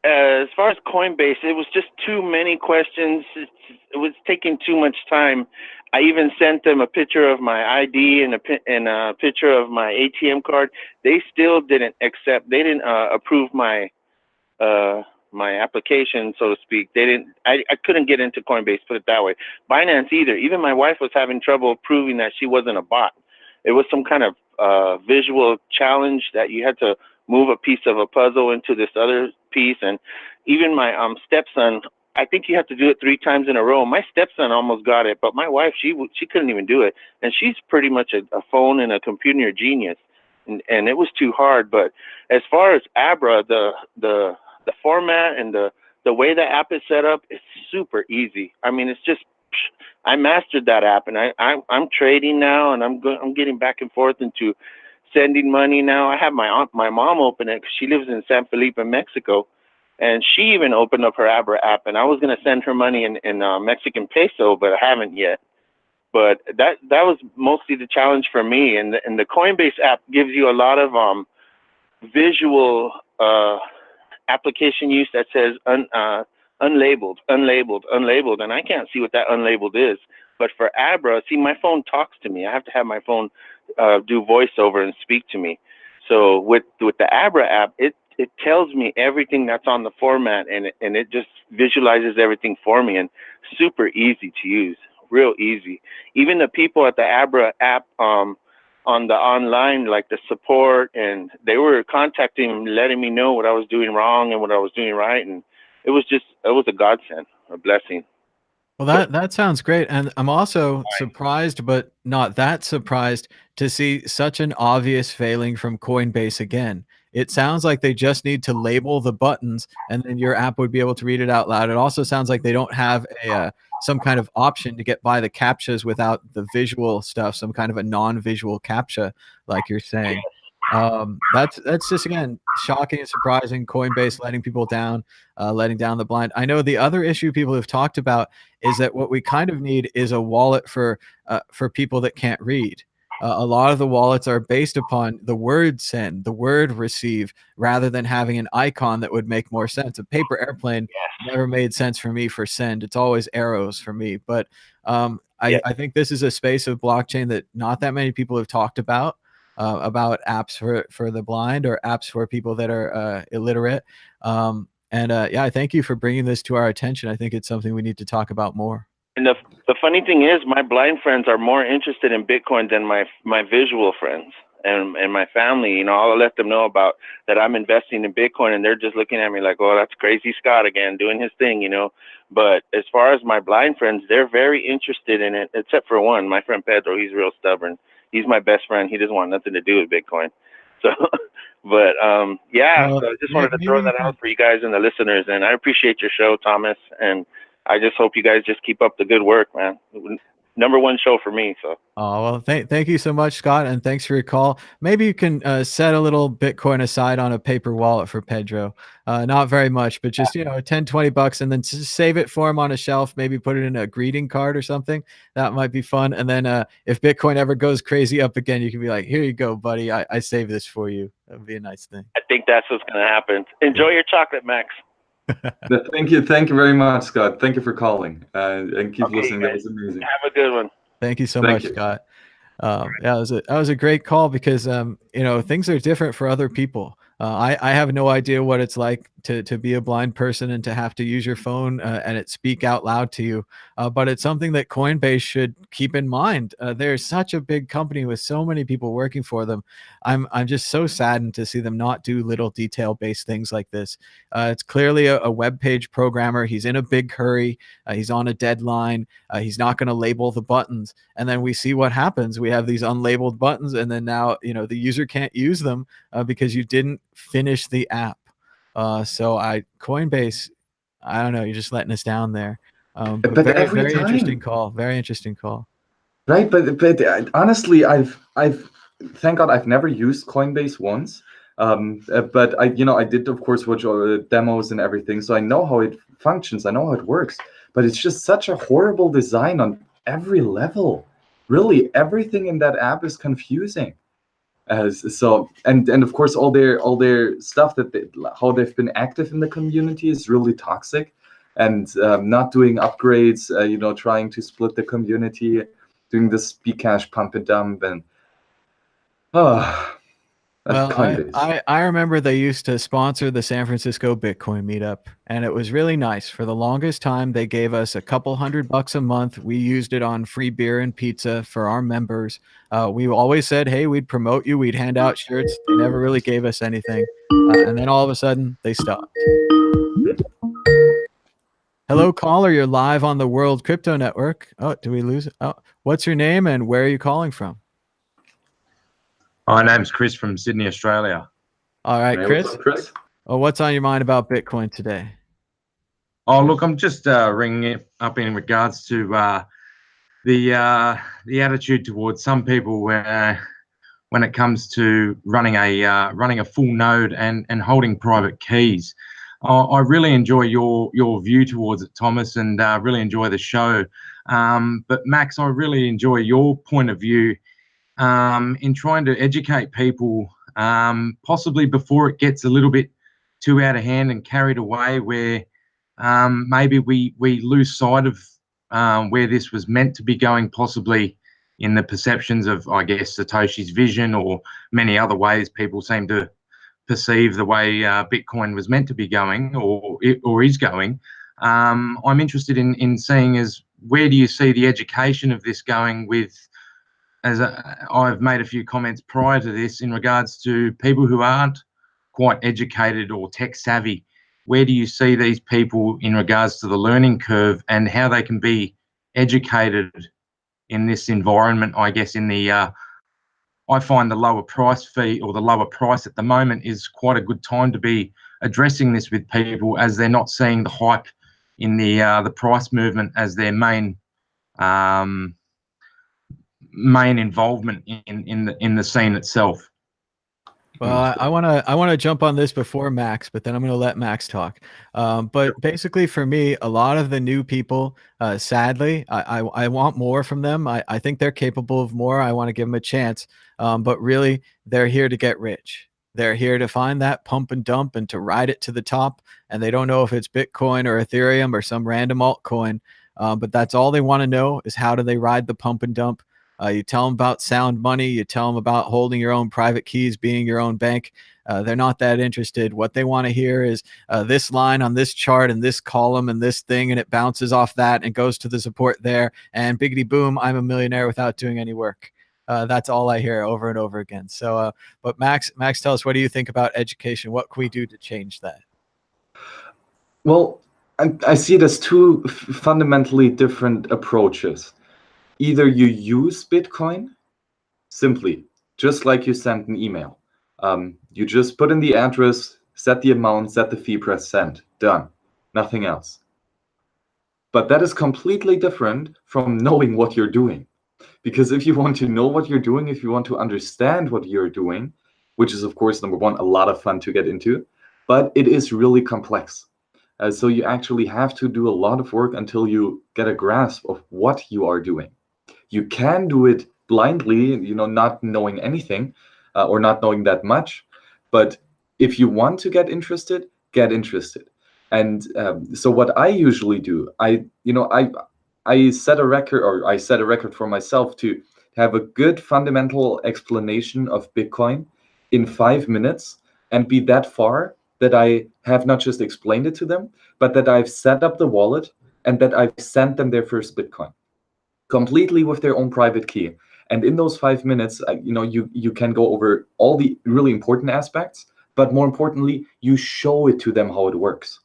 as far as Coinbase, it was just too many questions. It was taking too much time. I even sent them a picture of my ID and a picture of my ATM card. They still didn't accept. They didn't approve my application, so to speak. They didn't. I couldn't get into Coinbase, put it that way. Binance either. Even my wife was having trouble proving that she wasn't a bot. It was some kind of visual challenge that you had to move a piece of a puzzle into this other piece. And even my stepson, I think you have to do it 3 times in a row. My stepson almost got it, but my wife, she couldn't even do it. And she's pretty much a phone and a computer genius. And it was too hard. But as far as Abra, the format and the way the app is set up, it's super easy. I mean, it's just, I mastered that app, and I'm trading now, and I'm getting back and forth into sending money now. I have my mom open it, because she lives in San Felipe, Mexico, and she even opened up her Abra app, and I was going to send her money in Mexican peso, but I haven't yet. But that was mostly the challenge for me. And the Coinbase app gives you a lot of visual application use that says unlabeled, and I can't see what that unlabeled is. But for Abra, see, my phone talks to me. I have to have my phone do voiceover and speak to me. So with the Abra app, it tells me everything that's on the format, and it just visualizes everything for me, and super easy to use, real easy. Even the people at the Abra app on the online, like the support, and they were contacting me, letting me know what I was doing wrong and what I was doing right, and it was a godsend, a blessing. Well, that sounds great, and I'm also surprised, but not that surprised, to see such an obvious failing from Coinbase again. It sounds like they just need to label the buttons, and then your app would be able to read it out loud. It also sounds like they don't have a some kind of option to get by the captchas without the visual stuff, some kind of a non-visual captcha, like you're saying. That's just, again, shocking and surprising. Coinbase letting people down, letting down the blind. I know the other issue people have talked about is that what we kind of need is a wallet for people that can't read. A lot of the wallets are based upon the word send, the word receive, rather than having an icon that would make more sense. A paper airplane never made sense for me for send. It's always arrows for me. But I think this is a space of blockchain that not that many people have talked about apps for the blind, or apps for people that are illiterate. Yeah, I thank you for bringing this to our attention. I think it's something we need to talk about more. And the funny thing is, my blind friends are more interested in Bitcoin than my visual friends and my family. You know, I'll let them know about that I'm investing in Bitcoin, and they're just looking at me like, "Oh, that's crazy Scott again doing his thing," you know. But as far as my blind friends, they're very interested in it, except for one, my friend Pedro. He's real stubborn. He's my best friend. He doesn't want nothing to do with Bitcoin. So, but yeah, Well, so I just wanted to throw maybe that out for you guys and the listeners. And I appreciate your show, Thomas. And I just hope you guys just keep up the good work, man. #1 show for me. So. Oh, well, thank you so much, Scott, and thanks for your call. Maybe you can set a little Bitcoin aside on a paper wallet for Pedro. Not very much, but just, 10, $20, and then just save it for him on a shelf. Maybe put it in a greeting card or something. That might be fun. And then if Bitcoin ever goes crazy up again, you can be like, "Here you go, buddy. I saved this for you." That would be a nice thing. I think that's what's going to happen. Enjoy your chocolate, Max. Thank you very much, Scott. Thank you for calling, and keep listening. That was amazing. Have a good one. Thank you so much, Scott. Yeah, that was a great call, because things are different for other people. I have no idea what it's like to be a blind person and to have to use your phone and it speak out loud to you. But it's something that Coinbase should keep in mind. They're such a big company with so many people working for them. I'm just so saddened to see them not do little detail-based things like this. It's clearly a web page programmer. He's in a big hurry. He's on a deadline. He's not going to label the buttons. And then we see what happens. We have these unlabeled buttons, and then now the user can't use them because you didn't finish the app. Coinbase, I don't know, you're just letting us down there. But very interesting call. Very interesting call. Right, but honestly, I've thank God I've never used Coinbase once. But I did, of course, watch all the demos and everything, so I know how it functions. I know how it works. But it's just such a horrible design on every level. Really, everything in that app is confusing. And of course, all their stuff how they've been active in the community is really toxic, and not doing upgrades. Trying to split the community, doing this Bcash pump and dump, and well, I remember they used to sponsor the San Francisco Bitcoin meetup, and it was really nice. For the longest time, they gave us a couple $100 a month. We used it on free beer and pizza for our members. We always said, "Hey, we'd promote you. We'd hand out shirts." They never really gave us anything. And then all of a sudden, they stopped. Hello, caller. You're live on the World Crypto Network. Oh, do we lose it? Oh, what's your name and where are you calling from? My name's Chris from Sydney, Australia. All right, Chris. What's up, Chris? Oh, what's on your mind about Bitcoin today? Oh, look, I'm just ringing it up in regards to the attitude towards some people when it comes to running a full node and holding private keys. I really enjoy your view towards it, Thomas, and really enjoy the show. But Max, I really enjoy your point of view in trying to educate people, possibly before it gets a little bit too out of hand and carried away, where maybe we lose sight of where this was meant to be going, possibly in the perceptions of, I guess, Satoshi's vision, or many other ways people seem to perceive the way Bitcoin was meant to be going, or is going. I'm interested in seeing where do you see the education of this going with I've made a few comments prior to this in regards to people who aren't quite educated or tech savvy. Where do you see these people in regards to the learning curve and how they can be educated in this environment? I guess I find the lower price fee or the lower price at the moment is quite a good time to be addressing this with people, as they're not seeing the hype in the price movement as their main involvement in the scene itself. Well, I wanna jump on this before Max, but then I'm gonna let Max talk. But basically, for me, a lot of the new people, sadly, I want more from them. I think they're capable of more. I want to give them a chance. But really, they're here to get rich. They're here to find that pump and dump and to ride it to the top. And they don't know if it's Bitcoin or Ethereum or some random altcoin. But that's all they want to know is how do they ride the pump and dump. You tell them about sound money. You tell them about holding your own private keys, being your own bank. They're not that interested. What they want to hear is this line on this chart and this column and this thing, and it bounces off that and goes to the support there. And biggity boom, I'm a millionaire without doing any work. That's all I hear over and over again. So, but Max, tell us, what do you think about education? What can we do to change that? Well, I see it as two fundamentally different approaches. Either you use Bitcoin simply, just like you send an email. You just put in the address, set the amount, set the fee, press send, done, nothing else. But that is completely different from knowing what you're doing. Because if you want to know what you're doing, if you want to understand what you're doing, which is, of course, number one, a lot of fun to get into, but it is really complex. So you actually have to do a lot of work until you get a grasp of what you are doing. You can do it blindly, not knowing anything or not knowing that much. But if you want to get interested, get interested. And so what I usually do, I set a record, or I set a record for myself to have a good fundamental explanation of Bitcoin in 5 minutes and be that far that I have not just explained it to them, but that I've set up the wallet and that I've sent them their first Bitcoin completely with their own private key. And in those 5 minutes, you can go over all the really important aspects, but more importantly, you show it to them how it works.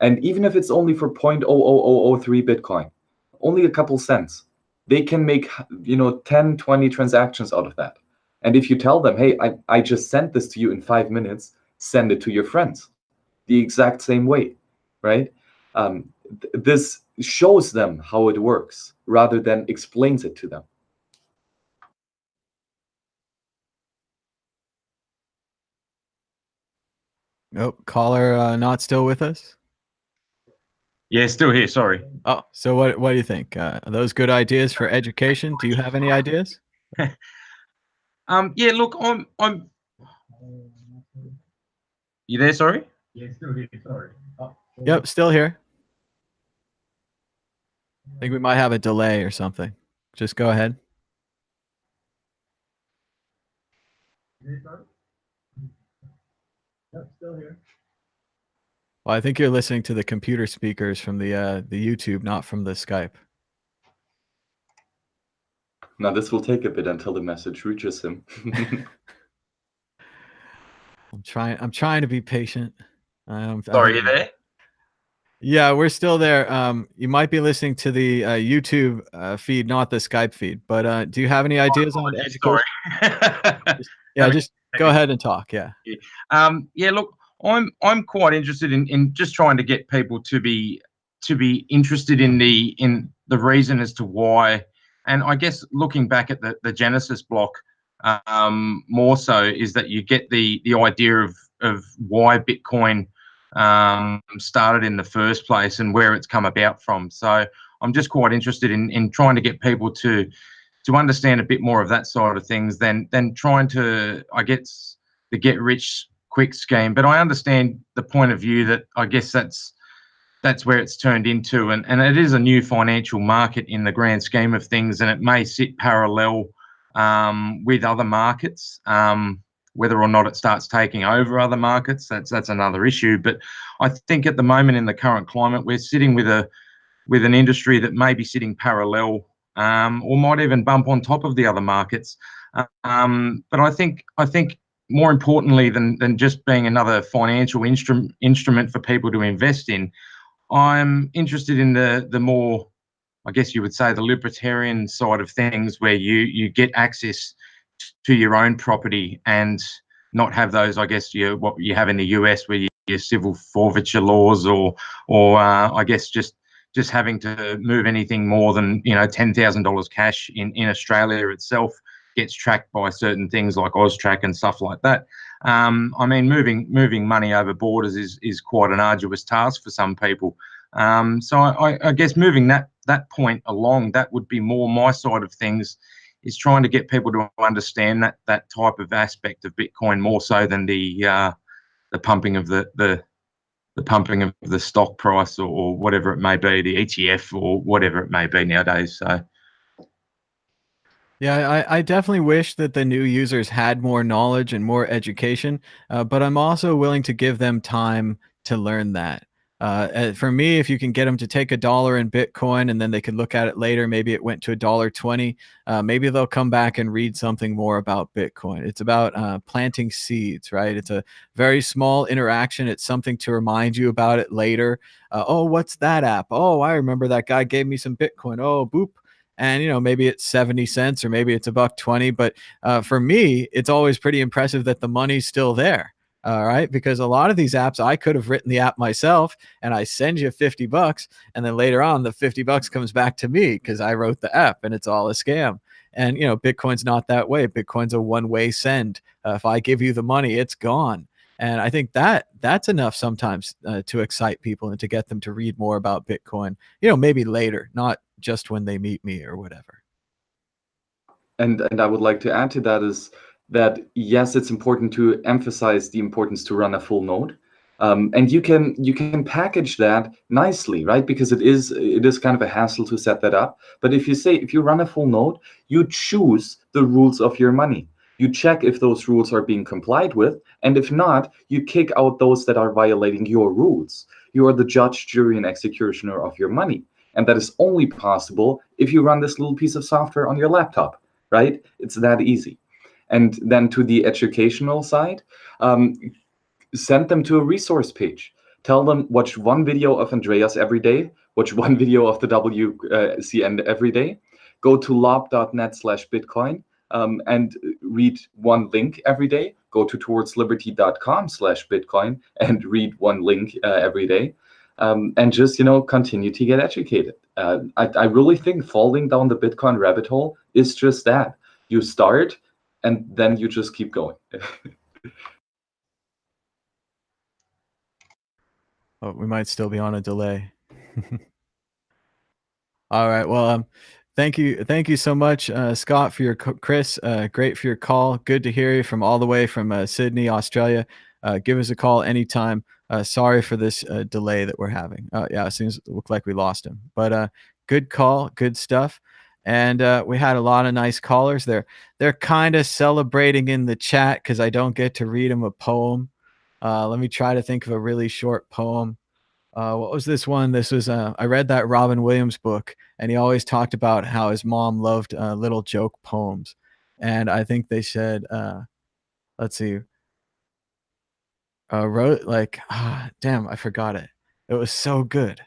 And even if it's only for 0.00003 Bitcoin, only a couple cents, they can make 10, 20 transactions out of that. And if you tell them, hey, I just sent this to you in 5 minutes, send it to your friends the exact same way, right? This shows them how it works rather than explains it to them. Oh, caller, not still with us? Yeah, still here. Sorry. Oh, so what do you think? Are those good ideas for education? Do you have any ideas? Yeah, look, I'm. You there? Sorry. Yeah, still here. Sorry. Oh. Yep, still here. I think we might have a delay or something. Just go ahead. Yep, still here. Well, I think you're listening to the computer speakers from the YouTube, not from the Skype. Now this will take a bit until the message reaches him. I'm trying to be patient. Sorry, you there? Yeah, we're still there. You might be listening to the YouTube feed, not the Skype feed. But do you have any ideas on education? Sorry. Just go ahead and talk. Yeah. Yeah. Look, I'm quite interested in just trying to get people to be interested in the reason as to why. And I guess looking back at the Genesis block, more so is that you get the idea of why Bitcoin started in the first place and where it's come about from. So I'm just quite interested in trying to get people to understand a bit more of that side of things than trying to, I guess, the get rich quick scheme. But I understand the point of view that I guess that's where it's turned into, and it is a new financial market in the grand scheme of things, and it may sit parallel with other markets. Whether or not it starts taking over other markets, that's another issue. But I think at the moment in the current climate, we're sitting with an industry that may be sitting parallel or might even bump on top of the other markets. But I think more importantly than just being another financial instrument for people to invest in, I'm interested in the more, I guess you would say, the libertarian side of things, where you get access to your own property and not have those, I guess, what you have in the US, where your civil forfeiture laws, or I guess just having to move anything more than $10,000 cash in Australia itself gets tracked by certain things like AusTrack and stuff like that. I mean, moving money over borders is quite an arduous task for some people. So I guess moving that point along, that would be more my side of things, is trying to get people to understand that type of aspect of Bitcoin more so than the pumping of the pumping of the stock price, or whatever it may be, the ETF or whatever it may be nowadays. So. Yeah, I definitely wish that the new users had more knowledge and more education, but I'm also willing to give them time to learn that. For me, if you can get them to take $1 in Bitcoin and then they could look at it later, maybe it went to $1.20, maybe they'll come back and read something more about Bitcoin. It's about planting seeds, right? It's a very small interaction. It's something to remind you about it later. Oh, what's that app? Oh, I remember that guy gave me some Bitcoin. Oh, boop. And maybe it's 70 cents or maybe it's $1.20, but for me, it's always pretty impressive that the money's still there. All right, because a lot of these apps, I could have written the app myself, and I send you $50, and then later on, the $50 comes back to me because I wrote the app, and it's all a scam. And Bitcoin's not that way. Bitcoin's a one-way send. If I give you the money, it's gone. And I think that's enough sometimes to excite people and to get them to read more about Bitcoin. Maybe later, not just when they meet me or whatever. And I would like to add to that is that, yes, it's important to emphasize the importance to run a full node. And you can package that nicely, right? Because it is kind of a hassle to set that up. But if you run a full node, you choose the rules of your money. You check if those rules are being complied with, and if not, you kick out those that are violating your rules. You are the judge, jury, and executioner of your money. And that is only possible if you run this little piece of software on your laptop, right? It's that easy. And then to the educational side, send them to a resource page. Tell them, watch one video of Andreas every day, watch one video of the WCN every day, go to lob.net/Bitcoin, and read one link every day. Go to towardsliberty.com/Bitcoin and read one link every day. And just continue to get educated. I really think falling down the Bitcoin rabbit hole is just that. You start and then you just keep going. Oh, we might still be on a delay. All right. Well, thank you so much, Scott, for your Chris. Great for your call. Good to hear you from all the way from Sydney, Australia. Give us a call anytime. Sorry for this delay that we're having. Yeah, it seems look like we lost him, but good call, good stuff. And we had a lot of nice callers. They're kind of celebrating in the chat because I don't get to read them a poem. Let me try to think of a really short poem. What was this one? This was I read that Robin Williams book, and he always talked about how his mom loved little joke poems. And I think they said, let's see, wrote like, damn, I forgot it. It was so good.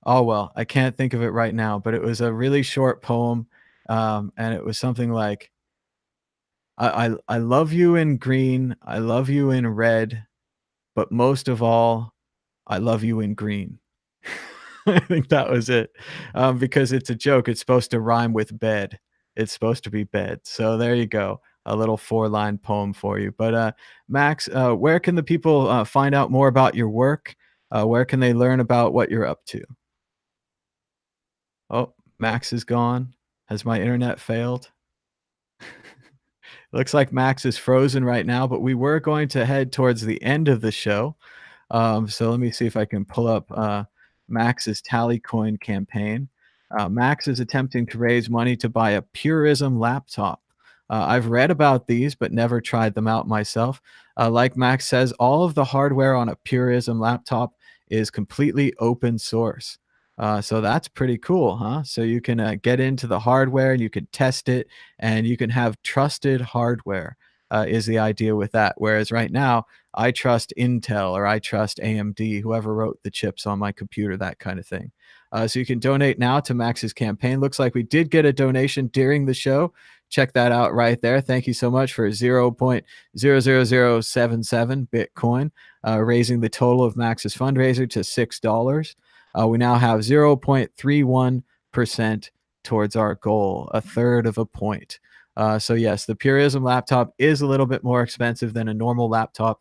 Oh well, I can't think of it right now, but it was a really short poem, and it was something like, I love you in green, I love you in red, but most of all, I love you in green. I think that was it, because it's a joke. It's supposed to rhyme with bed. It's supposed to be bed. So there you go, a little 4-line poem for you. But Max, where can the people find out more about your work? Where can they learn about what you're up to? Oh, Max is gone. Has my internet failed? Looks like Max is frozen right now, but we were going to head towards the end of the show. So let me see if I can pull up Max's Tallycoin campaign. Max is attempting to raise money to buy a Purism laptop. I've read about these, but never tried them out myself. Like Max says, all of the hardware on a Purism laptop is completely open source. So that's pretty cool, huh? So you can get into the hardware and you can test it, and you can have trusted hardware, is the idea with that. Whereas right now, I trust Intel or I trust AMD, whoever wrote the chips on my computer, that kind of thing. So you can donate now to Max's campaign. Looks like we did get a donation during the show. Check that out right there. Thank you so much for 0.00077 Bitcoin, raising the total of Max's fundraiser to $6. We now have 0.31% towards our goal, a third of a point. So yes, the Purism laptop is a little bit more expensive than a normal laptop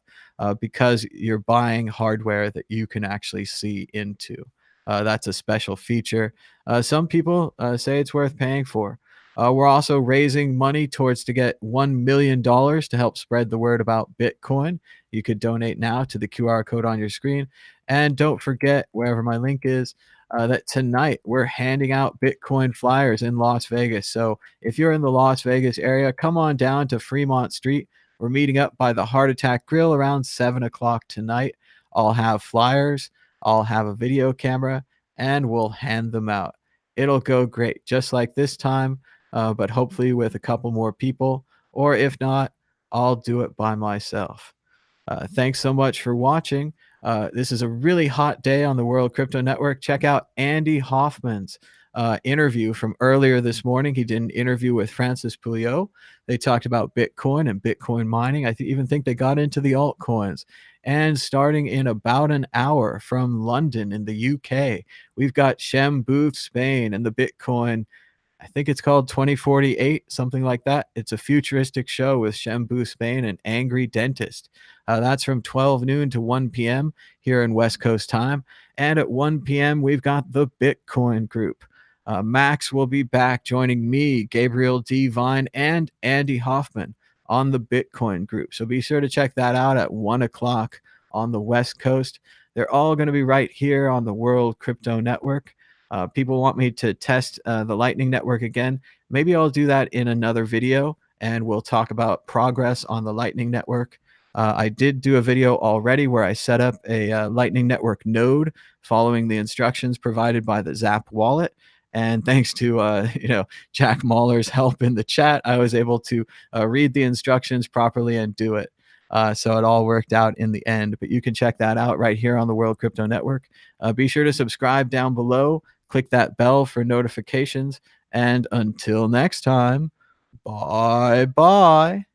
because you're buying hardware that you can actually see into. That's a special feature. Some people say it's worth paying for. We're also raising money towards to get $1 million to help spread the word about Bitcoin. You could donate now to the QR code on your screen. And don't forget, wherever my link is, that tonight we're handing out Bitcoin flyers in Las Vegas. So if you're in the Las Vegas area, come on down to Fremont Street. We're meeting up by the Heart Attack Grill around 7 o'clock tonight. I'll have flyers, I'll have a video camera, and we'll hand them out. It'll go great, just like this time, but hopefully with a couple more people. Or if not, I'll do it by myself. Thanks so much for watching. This is a really hot day on the World Crypto Network. Check out Andy Hoffman's interview from earlier this morning. He did an interview with Francis Pouliot. They talked about Bitcoin and Bitcoin mining. I even think they got into the altcoins. And starting in about an hour from London in the UK, we've got Shem Booth, Spain, and the Bitcoin, I think it's called 2048, something like that. It's a futuristic show with Shembu Spain and Angry Dentist. That's from 12 noon to 1 p.m. here in West Coast time. And at 1 p.m., we've got the Bitcoin group. Max will be back joining me, Gabriel D. Vine, and Andy Hoffman on the Bitcoin group. So be sure to check that out at 1 o'clock on the West Coast. They're all going to be right here on the World Crypto Network. People want me to test the Lightning Network again. Maybe I'll do that in another video, and we'll talk about progress on the Lightning Network. I did do a video already where I set up a Lightning Network node following the instructions provided by the Zap wallet. And thanks to Jack Mahler's help in the chat, I was able to read the instructions properly and do it. So it all worked out in the end. But you can check that out right here on the World Crypto Network. Be sure to subscribe down below. Click that bell for notifications. And until next time, bye-bye.